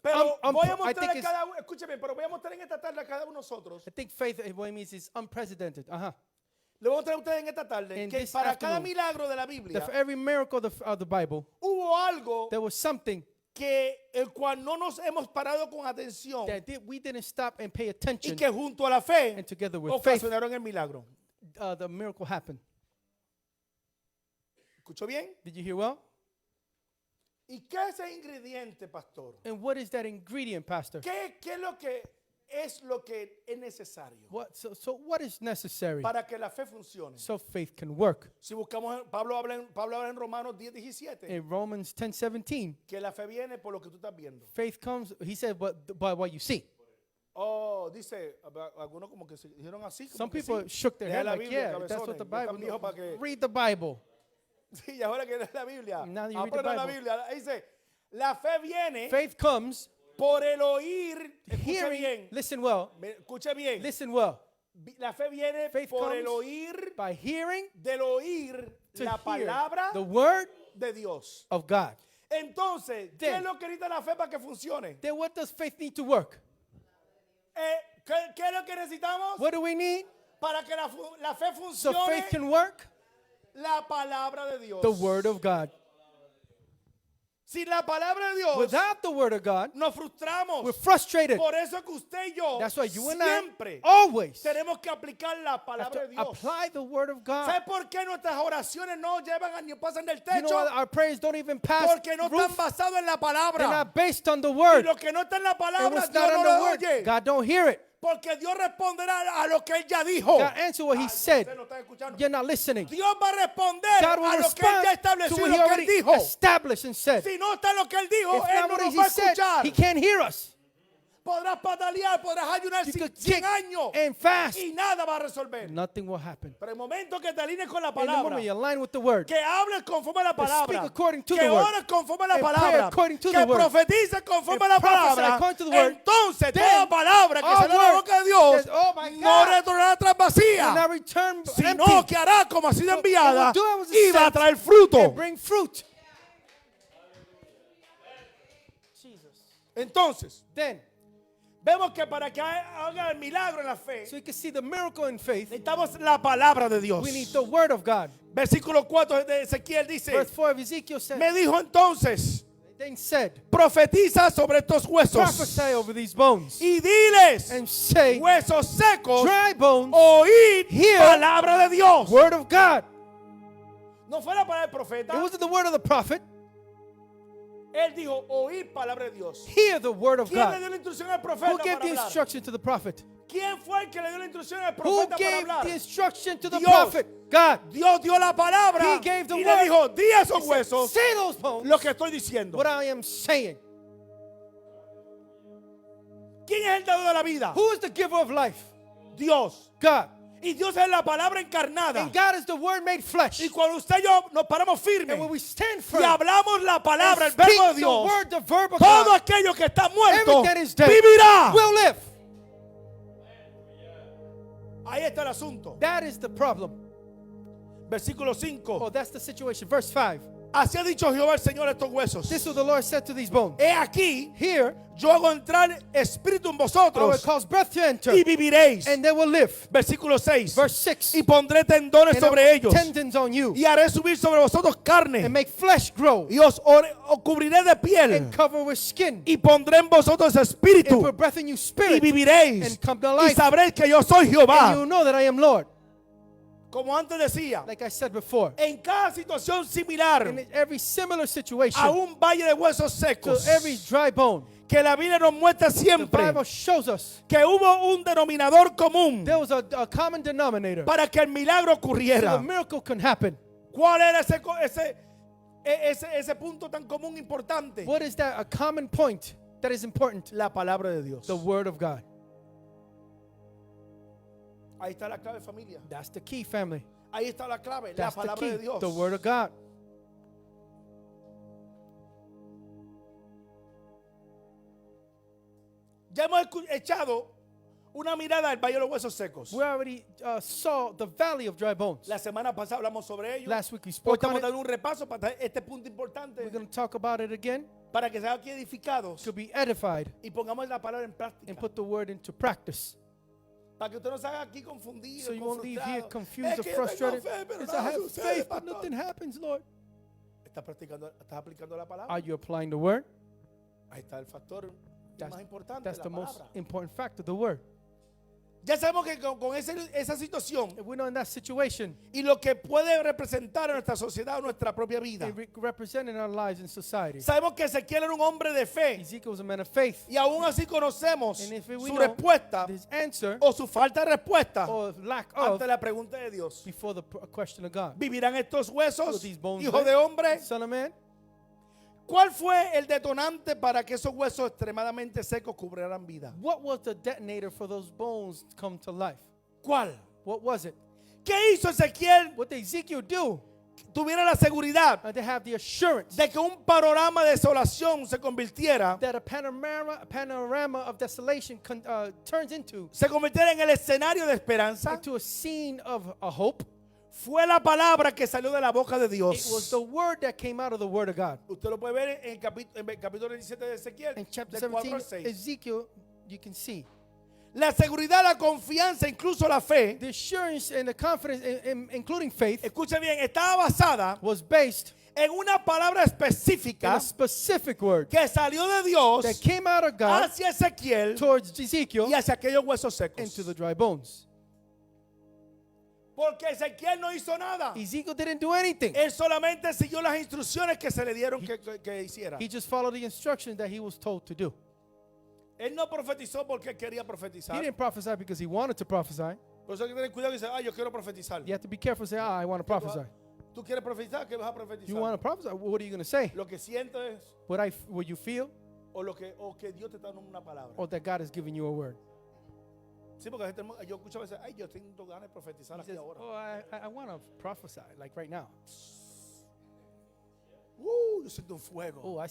Pero I voy a think mostrar a it's- cada uno, escúcheme, pero voy a mostrar en esta tarde a cada uno de nosotros. I think faith, what it means is unprecedented. Le voy a mostrar a ustedes en esta tarde In que this para cada afternoon, milagro de la That Biblia for every miracle of the Bible, hubo algo there was something que el cual no nos hemos parado con atención we didn't stop and pay y attention, que junto a la fe and together with faith, ocasionaron el milagro. the miracle happened. ¿Escuchó bien? Did you hear well? ¿Y qué es ese ingrediente, pastor? And what is that ingredient, Pastor? ¿Qué es lo que es lo que es necesario So what is necessary para que la fe funcione? so faith can work? Si buscamos, Pablo habla en Romanos 10:17 In Romans 10:17, que la fe viene por lo que tú estás viendo. faith comes, he said, by what you see. Oh, dice, algunos como que se dijeron así. Como Some que people sí. shook their Lea head la like, Biblia, yeah, that's what the cabezones. Bible Dijo para que, Read the Bible. sí, y ahora que lees la Biblia, Now you read the aprendan la Bible. Biblia. Ahí dice, la fe viene Faith comes, por el oír. Escuche hearing, bien. listen well, Escuche bien. listen well, La fe viene Faith por el comes oír, by hearing del oír to la hear palabra the word de Dios. of God. Entonces, ¿qué Then- es lo que necesita la fe para que funcione? Then what does faith need to work? ¿Qué es lo que necesitamos What do we need para que la fe so funcione? faith can work? La palabra de Dios. The word of God. Sin la palabra de Dios, Without the word of God, nos frustramos. we're frustrated. Por eso que usted y yo That's why you and I siempre always tenemos que aplicar la have palabra de to Dios. apply the word of God. ¿Sabe por qué nuestras oraciones no llevan ni pasan del You techo? know what? Our prayers don't even pass Porque no the están roof. basados en la They're palabra. not based on the Y word. lo que no está en la And palabra, what's Dios not no on lo the word, oye. God don't hear it. Porque Dios responderá a lo que Él ya dijo. God answer what he Ay, said. ustedes no están escuchando. You're not listening. Dios va a responder God will a lo que Él ya respond to estableció y what lo he que Él already dijo. established and said. Si no está lo que Él dijo, If Él not no what nos he va a said, escuchar. he can't hear us. Podrás patalear, podrás ayunar You could 100 kick años and fast. y nada va a resolver. Nothing will happen. Pero el momento que te alines con la In the palabra, moment you align with the word, que hables conforme a la palabra, speak according to que the word, ores conforme a la and pray palabra, according to que the word, profetices conforme a and la prophesy palabra, according to the word, entonces then toda palabra que all sale de la word boca de Dios says, "Oh my no God," retornará tras will vacía, not return sino empty. que hará como ha sido So it enviada will do as it y va a said traer fruto. and bring fruit. Jesus. Entonces, Then, vemos que para que haga el milagro en la fe, so you can see the miracle in faith, necesitamos la palabra de Dios. we need the word of God. Versículo 4 de Ezequiel dice, Verse 4 of Ezekiel said, me dijo entonces, then said, profetiza sobre estos huesos prophesy over these bones y diles, and say, huesos secos, dry bones, oíd hear palabra de Dios. word of God. No fue la palabra del It profeta. wasn't the word of the prophet. Él dijo, oíd palabra de Dios. Hear the word of ¿Quién le God. dio la instrucción al profeta Who para gave the hablar? instruction to the prophet? ¿Quién fue el que le dio la instrucción al Who profeta para gave hablar? the instruction to the Dios. prophet? God. Dios dio la palabra He gave the y word. le dijo, di a esos He said, huesos say those bones lo que estoy diciendo. what I am saying. ¿Quién es el dador de la vida? Who is the giver of life? Dios. God. Y Dios es la palabra encarnada. And God is the word made flesh. Y cuando usted y yo nos paramos firmes And when we stand y firm hablamos la palabra, el and speak verbo de the Dios, word, the verb of todo God, aquello que está muerto everything that is dead vivirá. will live. Ahí está el asunto. That is the problem. Versículo 5. Oh, that's the situation. Verse 5. Así ha dicho Jehová el Señor a estos huesos. This is what the Lord said to these bones. He aquí, Here, yo hago entrar espíritu en I will vosotros cause breath to enter, y viviréis. and they will live. Versículo 6. Verse 6. Y pondré tendones And I sobre will ellos tendons on you, y haré subir sobre vosotros carne and make flesh grow, y os cubriré de piel and cover with skin, y pondré en vosotros and espíritu put breath in you y spirit, viviréis and come to y life. sabréis que yo soy And Jehová. you know that I am Lord. Como antes decía, Like I said before, en cada situación similar in every similar situation, a un valle de huesos to secos, every dry bone, que la Biblia nos muestra the siempre Bible shows us que hubo un denominador común there was a common denominator para que el milagro so the ocurriera. miracle can happen. ¿Cuál era ese punto tan común importante? What is that? A common point that is important. La palabra de Dios. The word of God. Ahí está la clave, familia. That's the key, family. Ahí está la clave, la That's the palabra key. de Dios. The word of God. Ya hemos echado una mirada al valle de los huesos secos. We already saw the valley of dry bones. La semana pasada hablamos sobre ello. Last week we Hoy spoke estamos on it. dando un repaso para este punto importante We're going to talk about it again para que sean aquí edificados to be edified y pongamos la palabra en práctica. and put the word into practice. Para que usted no se haga aquí confundido, So you won't leave here frustrado. confused Es or que yo tengo frustrated. fe, pero Because I nada have sucede, faith, but pastor. nothing happens, Lord. ¿Estás aplicando la palabra? Are you applying the word? Ahí está el factor That's, más importante, that's la the most palabra. important factor, the word. Ya sabemos que con esa situación If we know in that situation, y lo que puede representar a nuestra sociedad, a nuestra propia vida. it representing our lives in society. Sabemos que Ezequiel era un hombre de fe Ezekiel was a man of faith. y aún así conocemos And if we su know respuesta his answer o su falta de respuesta or lack of ante la pregunta de Dios. before the question of God. ¿Vivirán estos Will huesos, these bones hijo live? de hombre? Son of man? ¿Cuál fue el detonante para que esos huesos extremadamente secos cubrieran vida? What was the detonator for those bones to come to life? ¿Cuál? What was it? ¿Qué hizo Ezequiel? What did Ezekiel do? Tuviera la seguridad To have the assurance de que un panorama de desolación se convirtiera that a panorama of desolation turns into en el escenario de esperanza. into a scene of a hope. Fue la palabra que salió de la boca de It was Dios. the word that came out of the word of God. Usted lo puede ver en el capítulo 17 de Ezequiel, In chapter del 4 al 17, 6. Ezekiel, you can see La seguridad, la confianza, incluso la fe, the assurance and the confidence, including faith, escuche bien, estaba basada was based en una palabra in específica a specific word que salió de Dios that came out of God hacia Ezequiel towards Ezekiel y hacia aquellos huesos secos. into the dry bones. Porque Ezequiel no hizo nada. Ezekiel didn't do anything. Él solamente siguió las instrucciones que se le dieron que hiciera. He just followed the instructions that he was told to do. Él no profetizó porque quería He profetizar. didn't prophesy because he wanted to prophesy. Por eso hay que tener cuidado y dice, yo quiero profetizar. You have to be careful and say, I want to prophesy. ¿Tú quieres profetizar? ¿Qué vas a You profetizar? want to prophesy? What are you going to say? Lo que siento es, What you feel o que Dios te está dando una palabra. or that God is giving you a word? Sí, porque yo escucho a veces, yo tengo ganas de profetizar He aquí says, ahora. I want to prophesy, like right now. Yo siento un fuego. Oh, I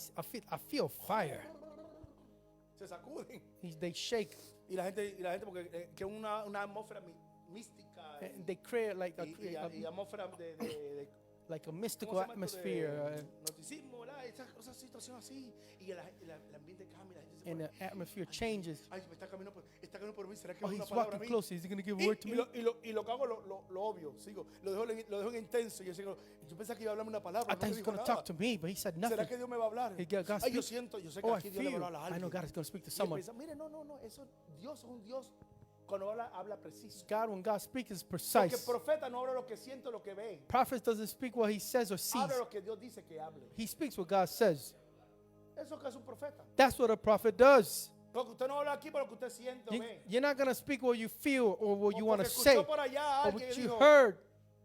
feel fire. Se sacuden. They shake. Y la gente porque que es una atmósfera mística And they create like y atmósfera de like a ¿cómo mystical se llama esto? atmosphere, De noticismo, ¿verdad? Esa situación así. Y el ambiente cambia, la gente se and pone, the atmosphere changes. ay, me está caminando por mí, ¿será que Oh, es una he's palabra a walking mí? closer. Is he going to give a word to me? Y lo que hago lo obvio, sigo, lo dejo en intenso. Yo pensaba que iba a hablarme una palabra, I no thought me he's dijo going to nada. talk to me, but he said ¿Será nothing. que Dios me va a hablar? Hey, God Ay, yo speak. sé que Oh, I aquí Dios le va a feel. hablar a I know alguien. God is going to speak to Y él someone. piensa, mire, no, eso, Dios es un Dios, cuando habla preciso. God, when God speaks, is Porque el precise. profeta no habla lo que siente, lo que ve. Prophet doesn't speak what he says or sees. Habla lo que Dios dice que hable. He speaks what God says. Eso es que es un profeta. That's what a prophet does. Porque usted no habla aquí por lo que usted siente o ve. You're not going to speak what you feel or what you O want to porque say escuchó por allá a or alguien what que you dijo. heard.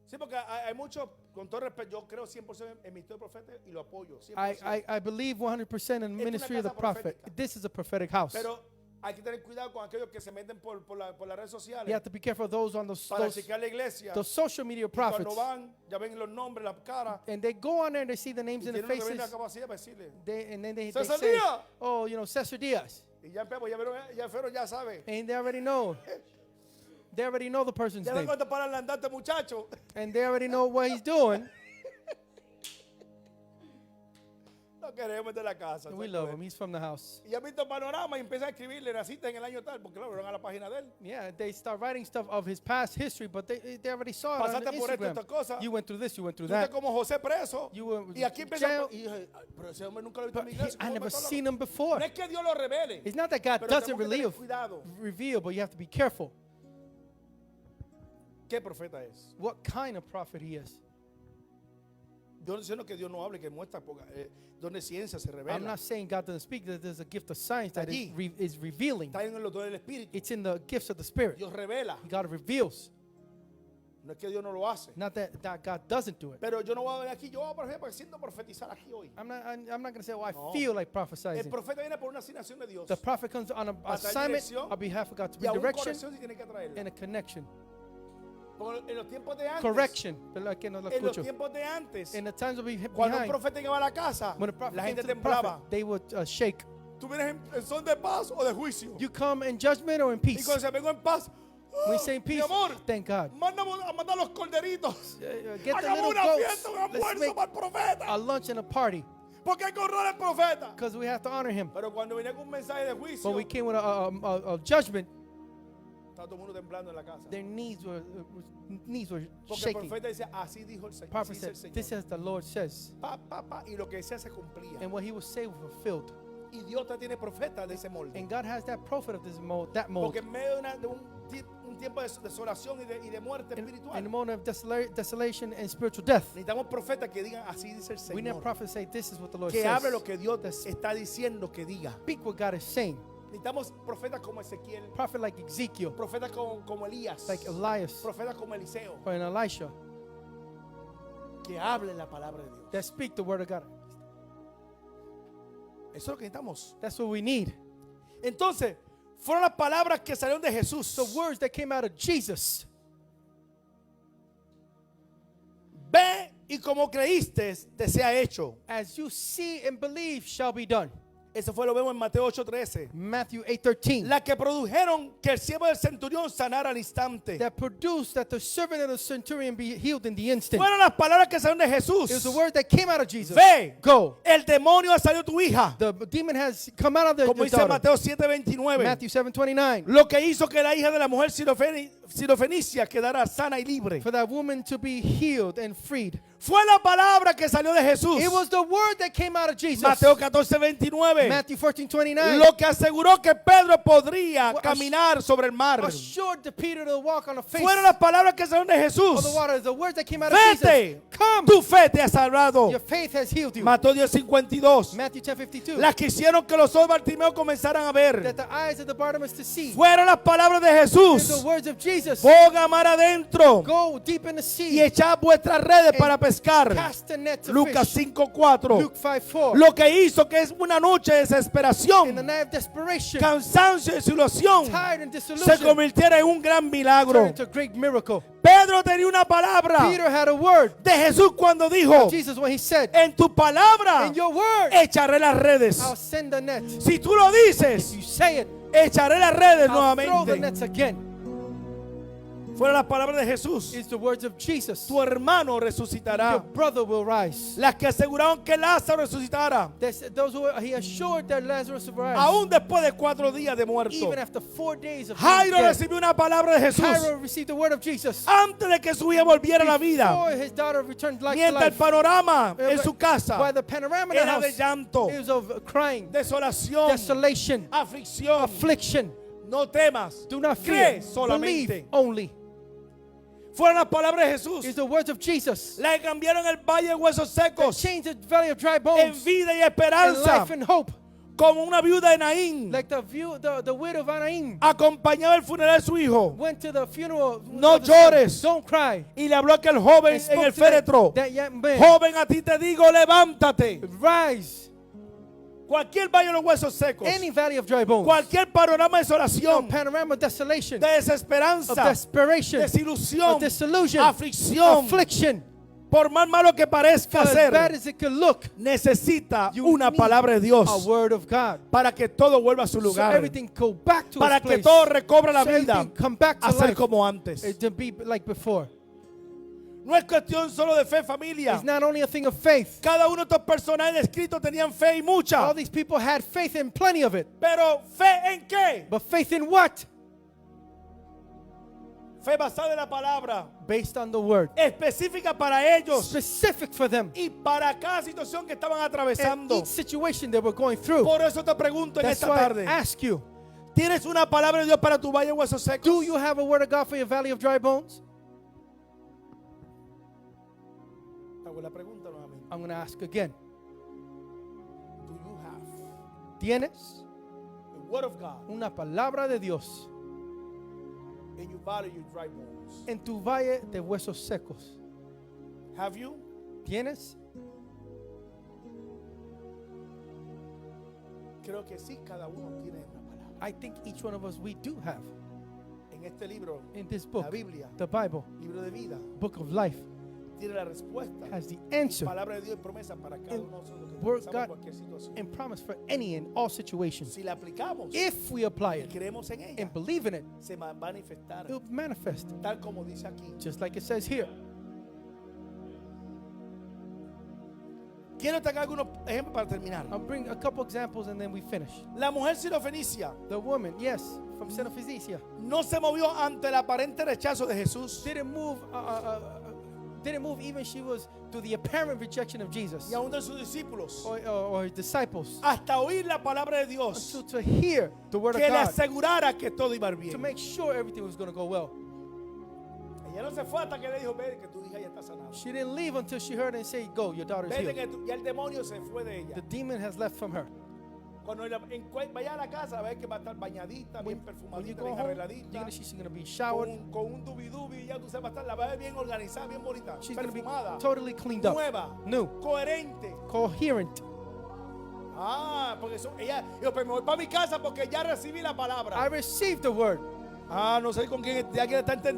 Sí, porque hay muchos, con todo respeto, yo creo 100% en el ministerio del profeta y lo apoyo. 100%. I believe 100% in the una ministry of the casa prophet. profética. This is a prophetic house. Pero hay que tener cuidado con aquellos que se meten por las redes sociales You have to be careful of those on para chequear la iglesia. those social media Y cuando prophets. van, ya ven los nombres, las caras. And they go on there and they see the names Y and the tienen que venir la faces. capacidad para decirle. And then they César say, Díaz. oh, Cesar Diaz. Y ya empezamos, ya sabe. And they already know. They already know the person's Ya name. no cuenta para el andante, muchacho. And they already know what he's doing. No queremos de la casa. And we ¿sabes? love him. He's from the house. Y ya visto panorama y empieza a escribirle, naciste en el año tal, porque claro, van a la página de él. Yeah, they start writing stuff of his past history, but they already saw it on Pasaste por esto, Instagram. esta cosa. You went through this, you went through Tú estás that. como José preso. You were Y aquí empieza. jail. Y dije, "Ay, pero ese hombre nunca lo he visto en But mi iglesia. I ¿cómo never me está seen hablando?" him before. No es que Dios lo revele. It's not that God Pero doesn't tenemos que tener cuidado. reveal, but you have to be careful ¿Qué profeta es? what kind of prophet he is. Yo no sé que Dios no hable, que muestra donde ciencia se I'm revela. not saying God doesn't speak. There's a gift of science that Allí. is revealing. Está en los dones del Espíritu. It's in the gifts of the Spirit. Dios revela. God reveals. No es que Dios no lo hace. Not that God doesn't do it. Pero yo no voy a venir aquí, yo voy a profetizar aquí hoy. I'm not going to say, oh, I No. feel like El prophesizing. profeta viene por una asignación de Dios. The prophet comes on an Para traer assignment dirección on behalf of God to Y bring aún direction corrección si tiene que traerla. and a connection. Porque en los tiempos de antes, Correction. Pero que no lo en los escucho. tiempos de antes, In the times of cuando un behind, profeta llegaba a la casa, when a prophet la came gente to the temblaba. prophet, they would shake. ¿Tú vienes en son de paz o de juicio? You come in judgment or in Y peace? cuando se vengo en paz, When you say in mi peace, amor, thank God. mándame a matar los corderitos. Get the Hagamos little una goats. fiesta, un Let's almuerzo make para el profeta. a lunch and a party Porque hay que honrar al profeta. because we have to honor him. Pero cuando venía con un mensaje de juicio, But we came with a judgment. está todo el mundo temblando en la casa. Their knees were Porque el shaking. profeta dice, así dijo el Señor. Prophet Así dice el said, Señor. "This is the Lord says," Pa, y lo que decía se cumplía. and what he would say was fulfilled. Y Dios te tiene profeta de ese molde. And God has that prophet of this mold, that mold. Porque en medio de un tiempo de desolación y de muerte In the espiritual, moment of desolation and spiritual death, necesitamos profetas que digan así dice el we need Señor. prophets say, this is what the Lord Que hable lo says. que Dios está diciendo que diga. Speak what God is saying. Necesitamos profetas como Ezequiel, Prophet like Ezekiel, profetas como Elías, like Elias, profetas como Eliseo, or an Elisha, que hablen la palabra de Dios. that speak the word of God. Eso es lo que necesitamos. That's what we need. Entonces, fueron las palabras que salieron de Jesús. The words that came out of Jesus. Ve y como creíste, te sea hecho. As you see and believe shall be done. Eso fue lo vemos en Mateo 8:13. Matthew 8:13. La que produjeron que el siervo del centurión sanara al instante. That produced that the servant of the centurion be healed in the instant. Fueron las palabras que salieron de Jesús. It was the word that came out of Jesus. Ve, Go. el demonio ha salido de tu hija. The demon has come out of the Como dice daughter. Mateo 7:29. Matthew 7:29. Lo que hizo que la hija de la mujer sirofenicia quedara sana y libre. For that woman to be healed and freed. Fue la palabra que salió de Jesús. It was the word that came out of Jesus. Mateo 14:29. Matthew 14:29. Lo que aseguró que Pedro podría caminar sobre el mar. Assured the Peter to walk on the face Fueron las palabras que salieron de of Jesús. the water. The words that came out of Vete, Jesus. Come. tu fe te ha salvado. Your faith has healed you. Mateo 10:52. Matthew 10:52. Las que hicieron que los ojos de Bartimeo comenzaran a ver. That the eyes of the Bartimaeus to see. Fueron las palabras de The Jesús. words of Jesus. Ponga mar adentro Go deep in the y sea. echad vuestras redes para pescar. Cast the net to Lucas fish. 5:4. Luke 5:4. Lo que hizo que es una noche de In the desesperación, night of desperation, cansancio y desilusión tired and se disillusioned, convirtiera en un gran milagro. turned into a great miracle. Pedro tenía una palabra Peter had a word de Jesús cuando dijo: of Jesus when he said, en tu palabra in your word, echaré las redes. I'll send the net. Si tú lo dices, You say it, echaré las redes I'll throw the nuevamente. nets again. Fueron las palabras de Jesús. It's the words of Jesus. Tu hermano Your resucitará. brother will rise. Las que aseguraron que Lázaro resucitara, Those who he assured that Lazarus will rise. aún después de 4 días de muerto. Even after 4 days of Jairo being dead, recibió una palabra de Jesús Jairo received the word of Jesus. antes de que su hija volviera a la vida. Before his daughter returned life to Mientras el life. panorama en su By casa the panorama in the era de house, llanto, it was of crying, desolación, desolation, aflicción. affliction. No temas, Do not fear. cree solamente. Believe only. Fueron las palabras de Jesús It's the words of Jesus. las que cambiaron el valle de huesos secos Change the valley of dry en bones vida y and esperanza, life and hope. como una viuda de Naín Like the widow of Anaim acompañaba el funeral de su hijo went to the funeral. No of the son. llores. Don't cry. y le habló a aquel joven And en spoke el to that féretro: young man. joven, a ti te digo, levántate. Rise. Cualquier valle de los huesos secos, Any valley of dry bones. cualquier panorama de No desolación, panorama of desolation, de of desesperanza, desperation, desilusión, of disillusion, aflicción, affliction. por más malo que parezca As ser, bad as it could look, necesita you una need palabra de Dios a word of God. para que todo vuelva a su So lugar, everything go back to para its que place. todo recobra la So vida everything come back to a ser life. como antes. To be like before. No es cuestión solo de fe, familia. It's not only a thing of faith. Cada uno de estos personajes descritos tenían fe y mucha. All these people had faith and plenty of it. Pero ¿fe en qué? But faith in what? Fe basada en la palabra, Based on the word. específica para ellos Specific for them. y para cada situación que estaban And atravesando. each situation they were going through. Por eso te pregunto en That's esta why tarde: I ask you, ¿tienes una palabra de Dios para tu valle de huesos secos? do you have a word of God for your valley of dry bones? Hago la pregunta nuevamente. I'm going to ask again. Do you have ¿Tienes the word of God una palabra de Dios in your valley, your dry bones? en tu valle de huesos secos? Have you? ¿Tienes? Creo que sí, cada uno tiene una palabra. I think each one of us, we do have. En este libro, In this book, la Biblia, the Bible, libro de vida, book of life, tiene la respuesta. has the answer Palabra de Dios y promesa para cada And uno de nosotros que word pasamos God cualquier situación. and promise for any and all situations. Si la aplicamos If we apply y it creemos en ella, and believe in it, se va a manifestar it will manifest, tal como dice aquí. just like it says here. Quiero sacar algunos ejemplos para terminar. I'll bring a couple examples and then we finish. La mujer sirofenicia The woman, yes, from Syrophoenicia, no se movió ante el aparente rechazo de Jesús. didn't move didn't move even she was to the apparent rejection of Jesus y aún de sus discípulos or his disciples hasta oír la palabra de Dios to hear the word of que le God, asegurara que todo iba to bien. make sure everything was going to go well. Ella no se fue hasta que le dijo, ve que tu hija ya está sanada. She didn't leave until she heard and say, go, your daughter is Vete healed. que ya el demonio se fue de ella. The demon has left from her. Cuando vaya a la casa, ve que va a estar bañadita, bien When you perfumadita, go bien home, arregladita. she's going to be showered. Con un dubi-dubi, ya tú sabes, va a estar la va a ver bien organizada, bien bonita, She's going to be perfumada, totally cleaned up, nueva, new, coherente. coherent. Ah, porque ella, yo pues me voy para mi casa porque ya recibí la I palabra. received the word. Ah, no sé con quién alguien está I don't know,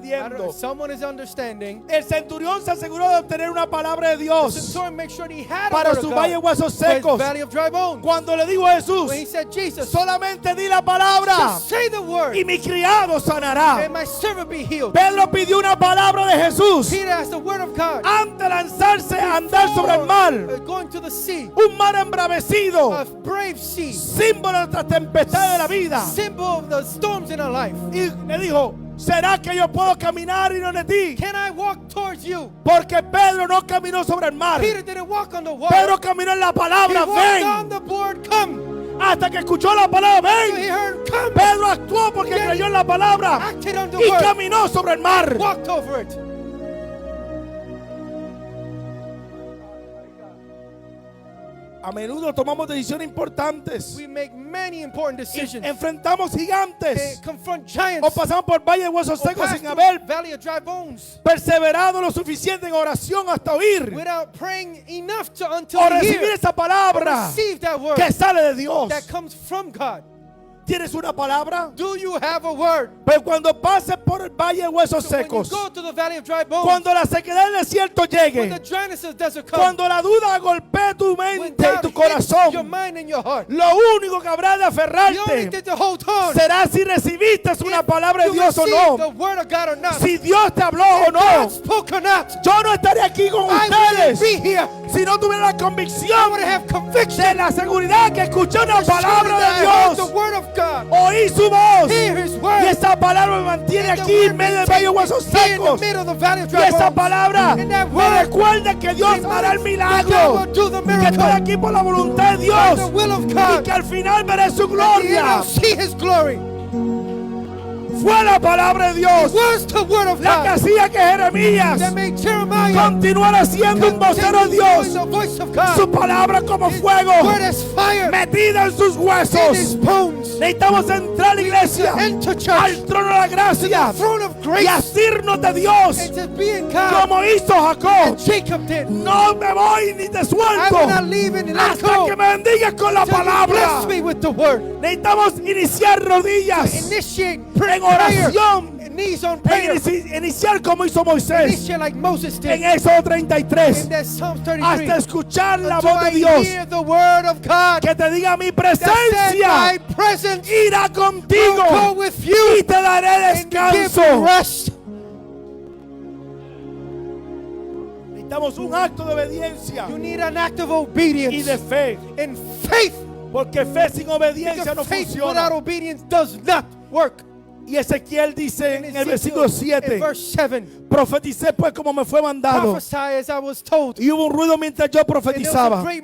entendiendo. someone is understanding. El centurión se aseguró de obtener una palabra de The Dios centurion make sure he had a para word su of valle de God huesos for his secos. valley of dry bones. Cuando le dijo a Jesús, When he said, Jesus, solamente di la palabra just say the word, y mi criado sanará. and my servant be healed. Pedro pidió una palabra de Jesús Peter asked the word of God. antes de lanzarse a andar sobre el mar. Going to the sea, Un mar embravecido, a brave sea, símbolo de nuestras tempestades de la vida. symbol of the storms in our life. Y le dijo, ¿será que yo puedo caminar y no de ti? Can I walk towards you? Porque Pedro no caminó sobre el mar. Peter didn't walk on the water. Pedro caminó en la He palabra, walked on ven. the board, come. Hasta que escuchó la palabra, So he ven. heard, come. Pedro actuó porque creyó en la palabra Acted on the y word. caminó sobre el mar. Walked over it. A menudo tomamos decisiones importantes. We make many important decisions. Enfrentamos gigantes. Confront O giants. pasamos por valles de huesos Or secos pass sin through haber valley of dry bones. perseverado lo suficiente en oración hasta oír Without praying enough until o you recibir hear, esa palabra receive that word que sale de Dios. that comes from God. ¿Tienes una palabra? Do you have a word? Pero cuando pases por el valle de huesos So when you secos, go to the valley of dry bones, cuando la sequedad del desierto when the llegue, dryness of the desert comes, cuando la duda golpee tu when mente y doubt tu hits your corazón, mind and your heart, lo único que habrá de the only aferrarte thing to hold on será si recibiste una palabra de you Dios o receive the no. word of God or not. Si Dios te habló o If no. God spoke or not, Yo no estaré aquí con I wouldn't ustedes be here. si no tuviera la I convicción would have conviction. de la seguridad que escuché una palabra that I de heard the Dios. word of God. Oí su voz Hear His y word. esa palabra me mantiene And the aquí word en medio del valle de huesos maintains me in the secos. middle of the valley of Y dry esa bones. palabra And that me word recuerda que Dios hará el God milagro, will do the que miracle. estoy aquí por la voluntad de The Dios will of y God. que al final veré su At the end, gloria. I'll see His glory. Fue la palabra de Dios Was the word of la que God hacía que Jeremías that made Jeremiah continuara siendo un vocero de continue Dios. doing the voice of God. Su palabra como His fuego word as fire metida en sus in huesos. His bones. Necesitamos entrar, iglesia, Enter church al trono de la gracia the throne of y grace asirnos de Dios and to be in God como hizo Jacob. and Jacob did. No me voy ni te I suelto will not leave and let hasta go que me bendigas con la till you palabra. bless me with the word. Necesitamos iniciar rodillas Initiate en prayer. oración, Knees on e prayer. iniciar como hizo Moisés Initiate like Moses did. en Éxodo 33, In that Psalms 33. hasta escuchar la Until voz de I Dios hear the word of God que te diga mi that said, presencia my presence irá will go contigo with you y te daré and give you descanso. rest. Necesitamos un acto de obediencia You need an act of y obedience de fe, and faith. porque fe sin obediencia Because no faith without funciona. obedience does not work. Y Ezequiel dice en el versículo Ezekiel, 7, in verse 7, profeticé pues como me fue mandado. prophesy as I was told. Y hubo un ruido mientras yo And there was a profetizaba. great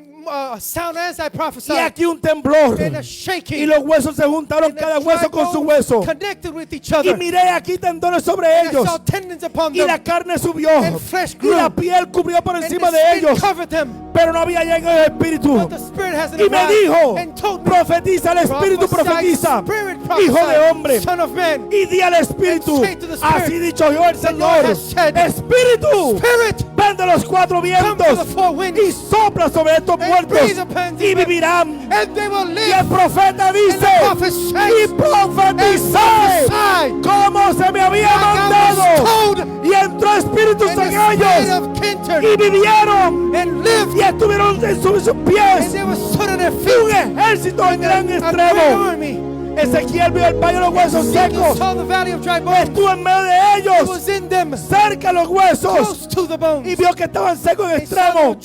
sound as I Y prophesied. aquí un temblor. And a Y shaking. los huesos se juntaron And the cada dry hueso con su bones hueso. connected with each Y other. miré aquí tendones sobre And I ellos. saw tendons upon Y them. la carne subió. And flesh Y grew. la piel cubrió por And encima the de skin ellos. covered them. Pero no había llegado el espíritu. But the Spirit hasn't Y me arrived. dijo, And told me, profetiza, el espíritu prophesy, profetiza. Spirit Hijo prophesy, de hombre. Son of man. Y di al espíritu, And say to the Spirit, así dicho yo el the Señor, Lord has said, espíritu, Spirit, ven de los cuatro come to the vientos four winds. y sopla sobre estos And muertos breathe upon y them. vivirán. And they will Y live. el profeta dice, And the prophet y says, profeticé prophesy, como se me había like I was mandado. told. Y entró espíritus And en the spirit ellos of Kinter y vivieron and lived. y estuvieron en sus And pies. they were stood on their Un feet. ejército en gran A great extremo. army. Ezequiel vio el valle de los huesos Ezekiel secos. saw the valley of dry bones. Estuvo en medio de It ellos, was in them, cerca de los huesos, close to the bones. y vio que estaban secos en They saw them extremo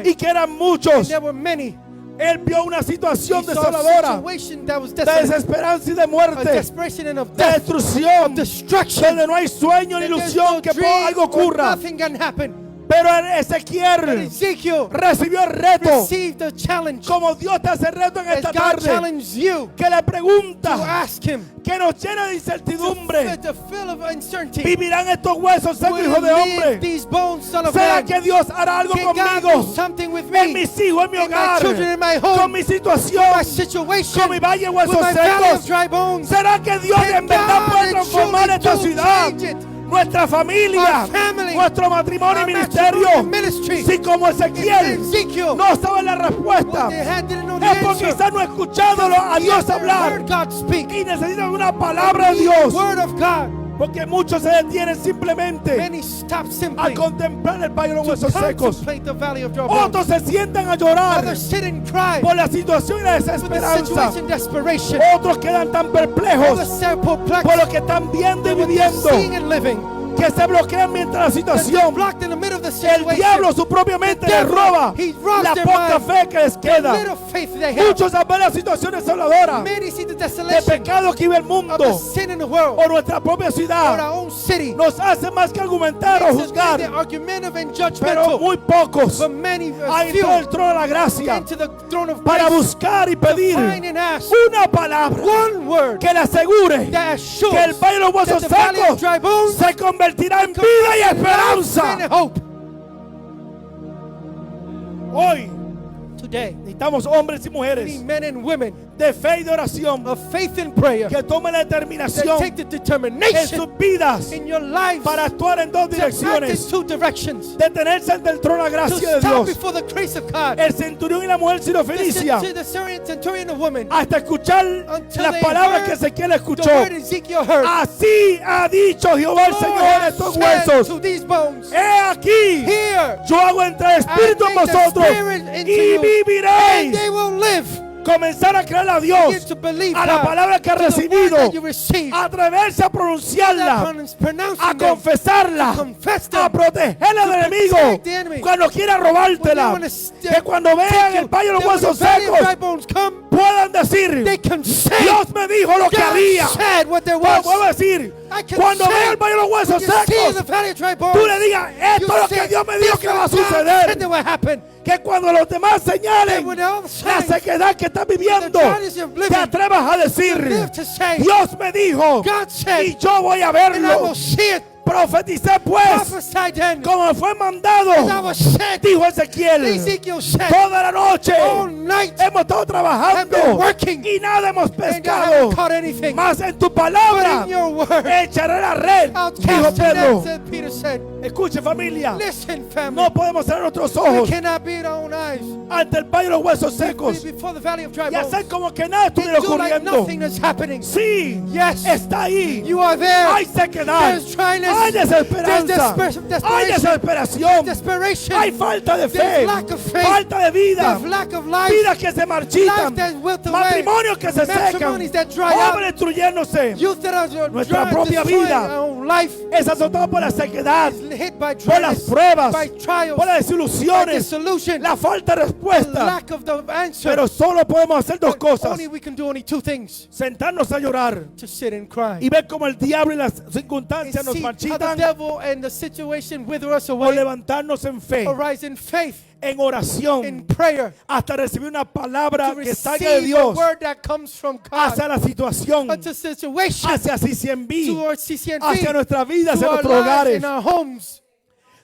dry. y que eran And muchos. there were many. Él vio una He situación saw a desoladora, situation that was de desolate, desesperanza y de a muerte, desperation and of de death, destrucción, of destruction. donde no hay sueño ni And there's ilusión no que dream algo or ocurra. nothing can happen. Pero But Ezequiel Ezekiel recibió el reto, received the challenge. como Dios te hace reto en As esta God tarde, challenged you que le to pregunta, ask Him que nos llena de incertidumbre. to fill of uncertainty. ¿Vivirán estos huesos secos, Will hijo de live hombre? these bones, son of ¿Será man? que Dios hará algo Can God do conmigo? something with En me? mis hijos, en mi In my hogar, children, in my home, con mi situación, my situation, con mi valle de with huesos my valley of secos. dry bones? ¿Será que Dios Can en verdad God puede and transformar truly esta do ciudad, change it? nuestra familia, Our family, nuestro matrimonio y our ministerio? matrimonial ministry. Si como Ezequiel Ezekiel no estaba en la respuesta, What they didn't know the es porque answer. quizás no escuchado a Dios They hablar heard God speak. y necesitan una palabra de The Dios. word of God. Porque muchos se detienen simplemente Many stop a simply contemplar el valle de los to huesos secos. contemplate the valley of dry bones. Otros se sientan a llorar Others sit and cry por la situación y la for the desesperanza. situation, desperation. Otros quedan tan Others perplejos are perplexed por lo que están viendo y with what they're seeing viviendo and living. que se bloquean mientras la That they're situación. blocked in the middle of the El situation. diablo su propia mente The les devil, roba he robs la their poca mind. fe que les queda. Little faith they have. Muchos al ver las situaciones desoladoras Many see the de desolation pecado que vive el of the mundo sin in the world o nuestra propia or ciudad our own city. nos hace más que argumentar o Makes us juzgar, the argumentative and pero judgmental. muy pocos But many han few ido al trono de la gracia into the throne of para grace buscar y to pedir find and ask una palabra one word que le asegure that assures que el valle de los huesos that the valley of secos dry bones se convertirá en vida y esperanza. and hope. Hoy Today, necesitamos hombres y we mujeres need men and women de fe y de oración of faith and prayer que tomen la that determinación take the en determination sus vidas in your lives para actuar en dos to act in direcciones, two directions. detenerse ante el trono de la To gracia de stop Dios. before the grace of God. El centurión y la mujer sirofenicia, The centurion and woman, hasta escuchar Until las they palabras heard que Ezequiel the escuchó. word Ezekiel heard. Así ha dicho Jehová el Lord Señor a has estos said huesos: to these bones, he aquí, here, yo hago entrar espíritu en make the vosotros spirit into y you, and viviréis. they will live. Comenzar a creer a Begin Dios, to believe a la God, palabra que ha to the word recibido, that you receive, atreverse a pronunciarla, pronouncing a them, confesarla, to confess them, a proteger al to enemigo protect the enemy. cuando quiera When they robártela. wanna Que cuando vean el valle de los then when the huesos valley of dry secos bones come, puedan decir: they can say, Dios me dijo lo que God haría. said what there Pero was. puedo decir, I can cuando say, vea el valle de los huesos when you see the secos, valley of dry bones, tú le digas: esto you es lo say, que Dios me dijo this que va a is what God said suceder. that will happen. Que cuando los demás señalen And when all la signs, sequedad que estás viviendo, the darkness you're living, te atrevas a decir: live to say, Dios me dijo God said, y yo voy a and I verlo. will see it. Profeticé pues Prophesy then, como fue mandado, as I was said, dijo Ezequiel. Ezekiel said, Toda la noche all night hemos estado have been trabajando working, y nada hemos and I pescado. haven't caught anything. Más en tu But palabra in your word, echaré la red, I'll dijo cast your Pedro. net, said Peter said. Escuche, familia, Listen, family, no podemos cerrar nuestros we ojos cannot be in our own eyes ante el valle de los huesos secos before the valley of dry y bones hacer como que nada and estuviera do like ocurriendo. nothing is happening. Sí, Yes, está ahí. you are there. Hay sequedad, There's dryness. hay There's desesperanza, hay desesperación, desperation. hay falta de fe, There's lack of faith. falta de vida, There's lack of life. vidas que se marchitan, Life that wilt away. matrimonios que se secan, Matrimonies that dry up. jóvenes destruyéndose. Youth that are Nuestra dry, propia destroying vida our own life Es azotado por la sequedad, is hit by por las dryness, pruebas, by trials, por las by desilusiones, disillusion, la falta de the respuesta. lack of the answer. Pero solo podemos hacer dos But cosas: only we can do only two things: sentarnos a llorar to sit and cry. y ver cómo el diablo y las And circunstancias nos see how the marchitan, devil and the situation wither us o away. levantarnos en fe, Arise in faith, en in oración, prayer, hasta recibir una palabra to que salga de receive a Dios word that comes from God hacia la situación, unto situation, hacia CCNB, towards CCNB, hacia nuestra vida, to hacia our nuestros lives, hogares. in our homes.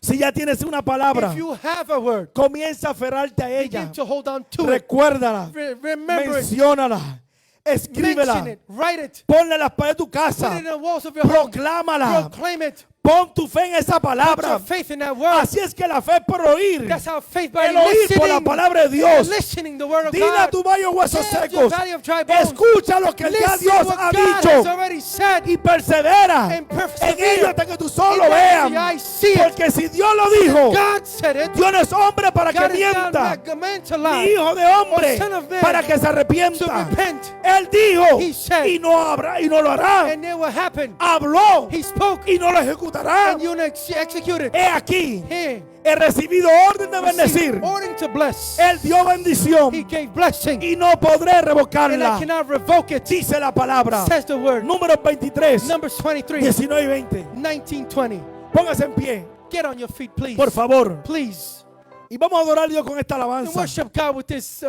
Si ya tienes una palabra, If you have a word, comienza a aferrarte a ella. begin to hold on to it. Recuérdala, Remember it. menciónala, Mention escríbela, it. Write it. ponla en las paredes de tu Put casa, it in the walls of your home. proclámala, Proclaim it. pon tu fe en esa Put your palabra. faith in that word. Así es que la fe es por oír, That's how faith by el oír por la listening. palabra de Dios. Listening the word of Dile a God. tu valle huesos Tell your secos, valley of dry bones. escucha lo que ya Listen Dios what ha God has dicho already said. y persevera And en persevere. ello hasta que tú solo In that veas. I see it. Porque si Dios lo dijo, God said it. Dios no es hombre para que God is not mienta, like a man to ni lie. hijo de hombre or son of man para que se To arrepienta. repent. Él dijo He said. y no habrá y no lo hará. And it will happen. Habló He spoke. y no lo ejecutará. And you execute it. He aquí, Here. he recibido orden de bendecir. Order to bless. Él dio bendición He gave blessing. y no podré And I revocarla. cannot revoke it. Dice la palabra. Says the word. Número 23, Numbers 23, 19 y 20. 19, 20. Póngase en pie. Get on your feet, please. Por favor. Please. Y vamos a adorar a Dios con esta And alabanza. worship God with this.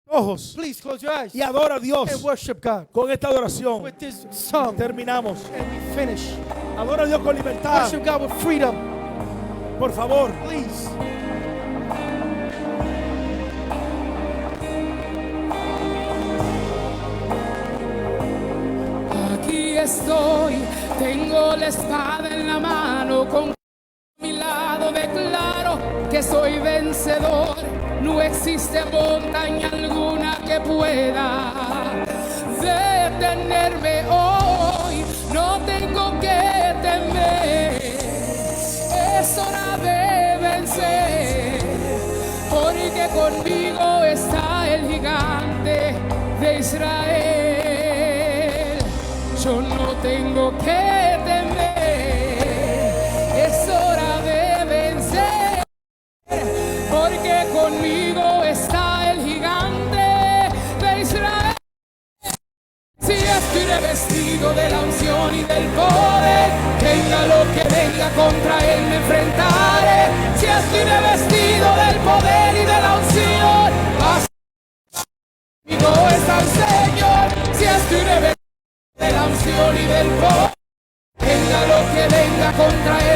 Ojos. Please close your eyes. Y adora a Dios And worship God con esta adoración. with this song. Terminamos. And we finish. Adora a Dios con libertad. Worship God with freedom. Por favor. Please. Aquí estoy, tengo la espada en la mano, con mi lado declaro que soy vencedor. No existe montaña alguna que pueda detenerme hoy. No tengo que temer, es hora de vencer, porque conmigo está el gigante de Israel. Yo no tengo que temer, es hora de vencer, porque conmigo está el gigante de Israel. Si estoy revestido de la unción y del poder, venga lo que venga, contra él me enfrentaré. Si estoy revestido del poder y de la unción, conmigo está el Señor. Si estoy revestido de la unción y del poder, venga lo que venga, contra él